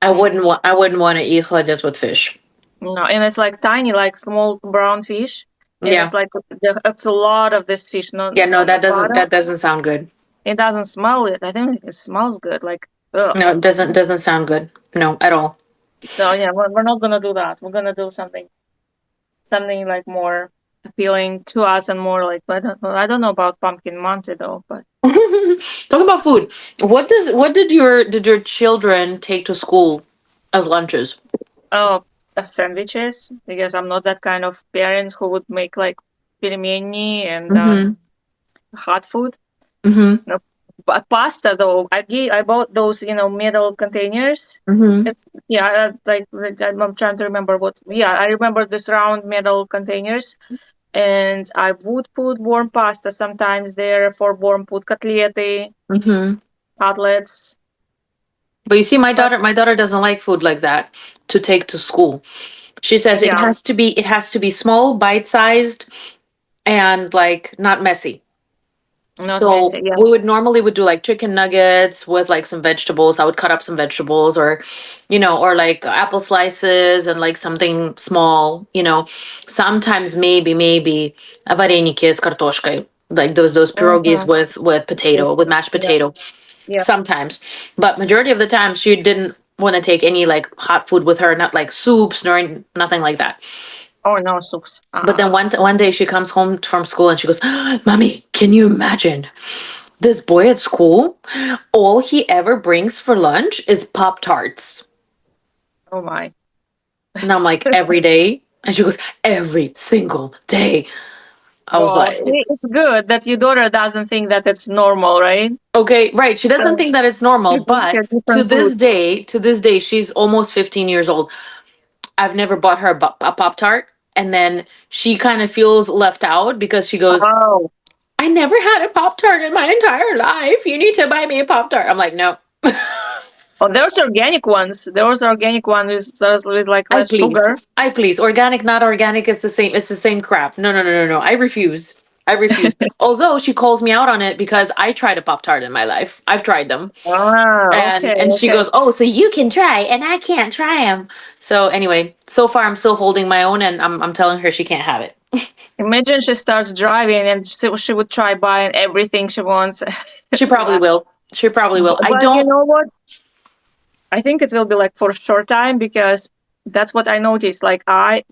I wouldn't want to eat холодец with fish. No, and it's like tiny, like small brown fish, and it's Yeah. like it's a lot of this fish, Yeah, no, not a that doesn't lot. that doesn't sound good. It doesn't smell it. I think it smells good. Like ugh. No, it doesn't sound good. No, at all. So yeah, we're not gonna do that. We're gonna do something like more appealing to us and more like I don't know about pumpkin monte though, but Talking about food. What did your children take to school as lunches? oh, sandwiches because I'm not that kind of parents who would make like pelmeni and Mm-hmm. hot food. Mm-hmm. No, but pasta though, I bought those metal containers. Mm-hmm. It's yeah, I'm trying to remember what. Yeah, I remember this round metal containers, and I would put warm pasta sometimes there for warm put котлеты, Mm-hmm. cutlets. But you see, my But daughter, my daughter doesn't like food like that to take to school. She says it yeah, has to be it has to be small, bite-sized, and like not messy. not So messy. Yeah. we would do like chicken nuggets with like some vegetables. I would cut up some vegetables, or like apple slices and like something small. Sometimes maybe a вареники с картошкой, like those pierogies Mm-hmm. with potato, with mashed Yeah. potato. Yeah. Sometimes, but majority of the time she didn't want to take any like hot food with her, not like soups nor nothing like that. Oh no, soups. But then one day she comes home from school and she goes, "Mommy, can you imagine this boy at school? All he ever brings for lunch is Pop Tarts." Oh my. And I'm like, "Every day?" And she goes, "Every single day." I was Well, like, see, it's good that your daughter doesn't think that it's normal, right? "Okay, right." She doesn't So think that it's normal, you can but get different foods. to this day, she's almost 15 years old. I've never bought her a Pop Tart. And then she kind of feels left out because she goes, Oh. I never had a Pop Tart in my entire life. You need to buy me a Pop Tart. I'm like, no. Oh, there's organic ones. There's organic one with like I less please. sugar. I please. Organic, not organic is the same. It's the same crap. No, no, no, no, no. I refuse. I refuse. Although she calls me out on it because I tried a Pop Tart in my life. I've tried them. Ah, okay, And she okay. goes, "Oh, so you can try and I can't try them." So anyway, so far I'm still holding my own and I'm telling her she can't have it. Imagine she starts driving and she would try buying everything she wants. She It's probably wild. will. She probably will. I But you don't. know what? I think it will be like for a short time because that's what I noticed. Like I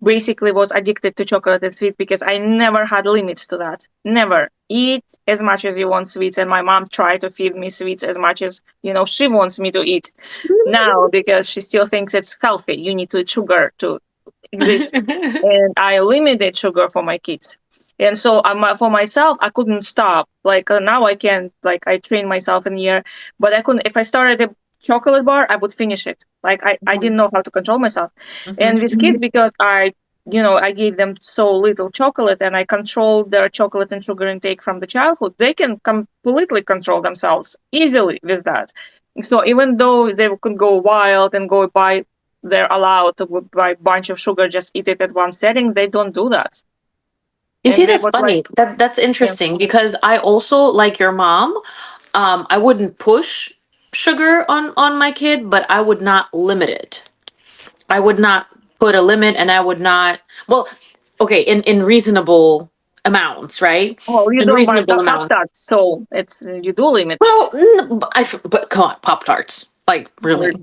basically was addicted to chocolate and sweet because I never had limits to that. Never. Eat as much as you want sweets. And my mom tried to feed me sweets as much as, she wants me to eat now because she still thinks it's healthy. You need to eat sugar to exist. And I limited sugar for my kids. And so for myself, I couldn't stop. Like now I can, like I train myself in here, but I couldn't, if I started a chocolate bar, I would finish it. Like I didn't know how to control myself. And with kids, because I gave them so little chocolate and I controlled their chocolate and sugar intake from the childhood, they can completely control themselves easily with that. So even though they could go wild and go buy, they're allowed to buy a bunch of sugar, just eat it at one setting, they don't do that. You And see, they that's would like, funny. That's yeah. interesting because I also, like your mom, I wouldn't push sugar on my kid, but I would not limit it. I would not put a limit, and I would not. Well, okay, in reasonable amounts, right? Oh, you In don't buy reasonable Pop amounts. Tarts, so it's you do limit. Well, but come on, Pop Tarts, like Or really.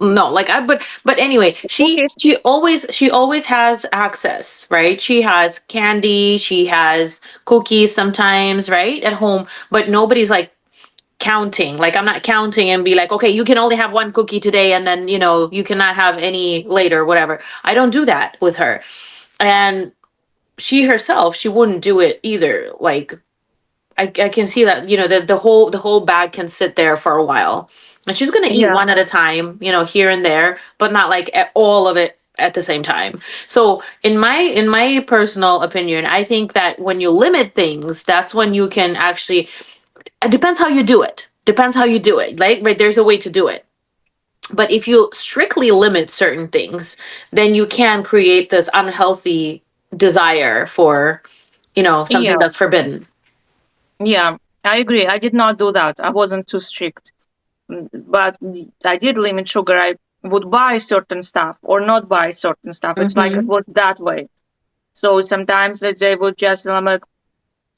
No, like but anyway, cookies. she always has access, right? She has candy, she has cookies sometimes, right? At home, but nobody's like counting. Like I'm not counting and be like, "Okay, you can only have one cookie today and then, you cannot have any later, whatever." I don't do that with her. And she herself, she wouldn't do it either. Like I can see that, the whole bag can sit there for a while. And she's gonna eat Yeah, one at a time, here and there, but not like all of it at the same time. So in my personal opinion, I think that when you limit things, that's when you can actually, it depends how you do it. Depends how you do it. Like, right, there's a way to do it. But if you strictly limit certain things, then you can create this unhealthy desire for, something yeah, that's forbidden. yeah. I agree. I did not do that. I wasn't too strict. But I did limit sugar. I would buy certain stuff or not buy certain stuff. It's like it Mm-hmm. was that way. So sometimes they would just, I'm like,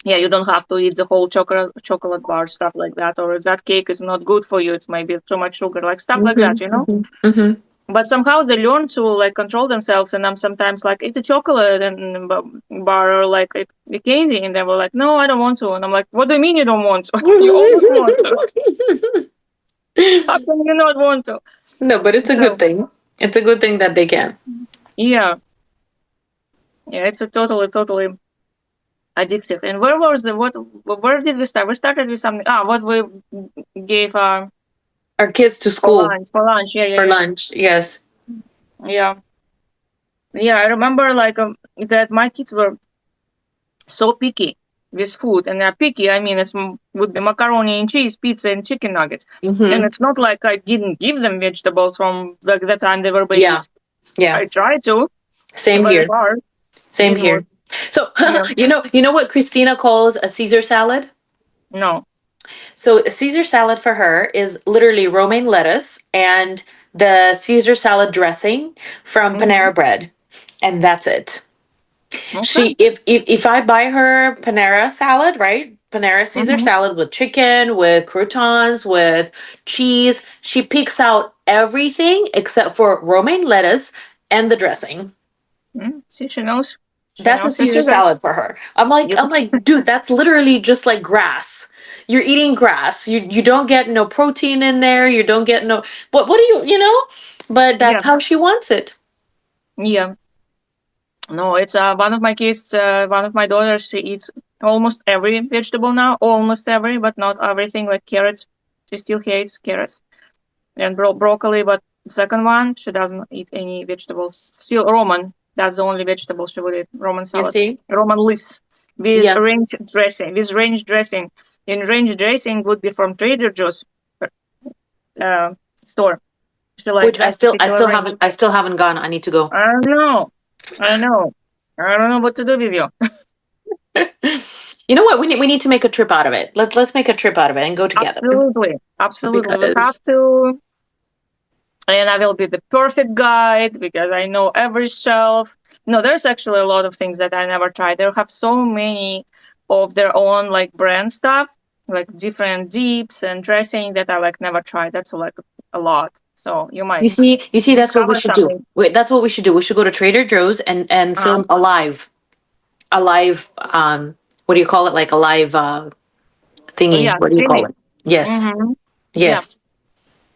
yeah, you don't have to eat the whole chocolate bar, stuff like that, or that cake is not good for you. It's maybe too much sugar, like stuff like that, Mm-hmm. Mm-hmm. But somehow they learn to like control themselves, and I'm sometimes like eat a chocolate and bar or like eat the candy, and they were like, no, I don't want to, and I'm like, what do you mean you don't want to? You always want to. How can you not want to? No, but it's a good So thing. It's a good thing that they can. yeah, yeah, it's a totally addictive. And where was the what? Where did we start? We started with something. What we gave Our kids to for school lunch. For lunch, yeah, yeah, for yeah, lunch. Yes. yeah, yeah. I remember like that my kids were so picky with food, and picky. I mean, would be macaroni and cheese, pizza, and chicken nuggets. And Mm-hmm. it's not like I didn't give them vegetables from the time they were Yeah. babies. Yeah. I tried to, Same but it's here. hard. Same Didn't work. here. So, Yeah, you know what Christina calls a Caesar salad? no. So, a Caesar salad for her is literally romaine lettuce and the Caesar salad dressing from Hmm. Panera Bread, and that's it. Okay. If I buy her Panera salad, right? Panera Caesar Hmm. salad with chicken, with croutons, with cheese, she picks out everything except for romaine lettuce and the dressing. See, she knows. She That's a knows her Caesar secrets. salad for her. I'm like, Yep. I'm like, dude, that's literally just like grass. You're eating grass. You don't get no protein in there. You don't get no. What do you? But Yeah. that's how she wants it. Yeah. No, it's one of my kids, one of my daughters, she eats almost every vegetable now, almost every, but not everything, like carrots. She still hates carrots and broccoli, but the second one, she doesn't eat any vegetables. Still Roman, that's the only vegetable she would eat, Roman You salad, see? Roman leaves. with Yeah. range dressing. With range dressing, and range dressing would be from Trader Joe's store. She like Which I that still particular range. I still haven't gone. I need to go. I know, I know. I don't know what to do with you. You know what? We need to make a trip out of it. Let's make a trip out of it and go together. Absolutely, absolutely. We Because have to. And I will be the perfect guide because I know every shelf. No, there's actually a lot of things that I never tried. They have so many of their own like brand stuff, like different dips and dressing that I like never tried. That's like a lot. So you might you see, that's what we discover should do. something. Wait, that's what we should do. We should go to Trader Joe's and Uh, film a live what do you call it? Like a live thingy. yeah, What do you call streaming. it? Yes, Mm-hmm. Yeah, yes,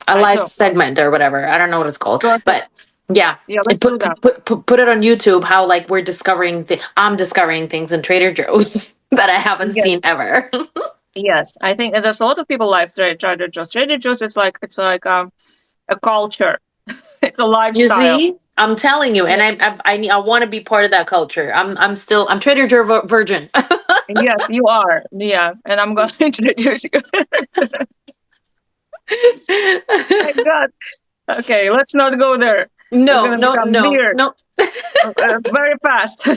a I live too. segment or whatever. I don't know what it's called, Perfect. but yeah, Yeah, and let's do that. put it on YouTube. How like we're discovering I'm discovering things in Trader Joe's that I haven't Yes, seen ever. yes. I think there's a lot of people like Trader Joe's. Trader Joe's, it's like a culture. It's a You lifestyle. see, I'm telling you, and Yeah. I want to be part of that culture. I'm Trader Joe virgin. Yes, you are. Yeah, and I'm gonna introduce you. My God. Okay, let's not go there. We're No, gonna no, become no, weird no. very fast,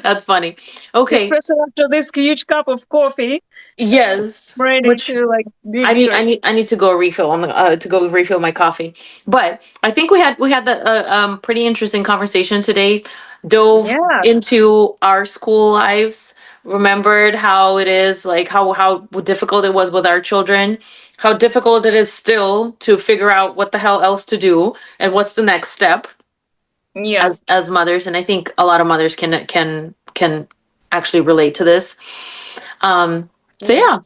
That's funny. Okay. especially after this huge cup of coffee. Yes. Ready Which to like be weird. I need to go refill on the to go refill my coffee. But I think we had the pretty interesting conversation today. Dove Yes, into our school lives, remembered how it is like how difficult it was with our children, how difficult it is still to figure out what the hell else to do and what's the next step yeah. as mothers. And I think a lot of mothers can actually relate to this. So Yeah. yeah,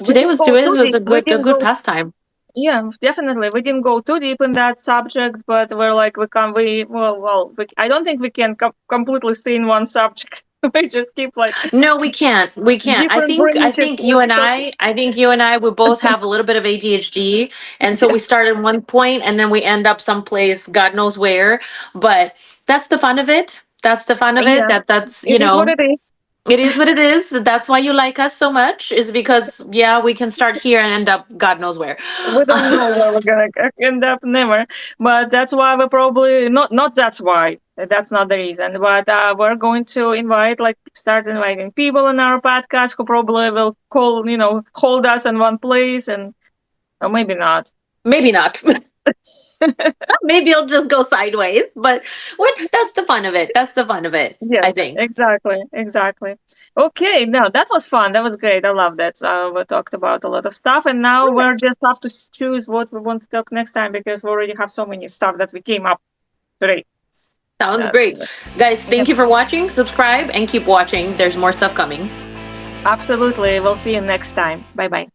We didn't go today too was deep. We a didn't good go. pastime. Yeah, definitely. We didn't go too deep in that subject, but we're like we can. I don't think we can completely stay in one subject. We just keep like No, we can't. We can't. different I branches. think you and we both have a little bit of ADHD, and so we start at one point and then we end up someplace God knows where. But that's the fun of it. That's the fun of it. Yeah, That's, it is what it is. it is what it is. That's why you like us so much, is because yeah, we can start here and end up God knows where. We don't know where we're gonna end up, never. But that's why we're probably not. That's why. That's not the reason. But we're going to start inviting people in our podcast who probably will hold us in one place, and or maybe not. Maybe not. Maybe it'll just go sideways. But what? That's the fun of it. That's the fun of it. I Yes, think. exactly, exactly. Okay, no, that was fun. That was great. I love that. We talked about a lot of stuff, and now we're just have to choose what we want to talk next time because we already have so many stuff that we came up today. Sounds That, great. Guys, yeah, thank you for watching. Subscribe and keep watching. There's more stuff coming. absolutely. We'll see you next time. Bye bye.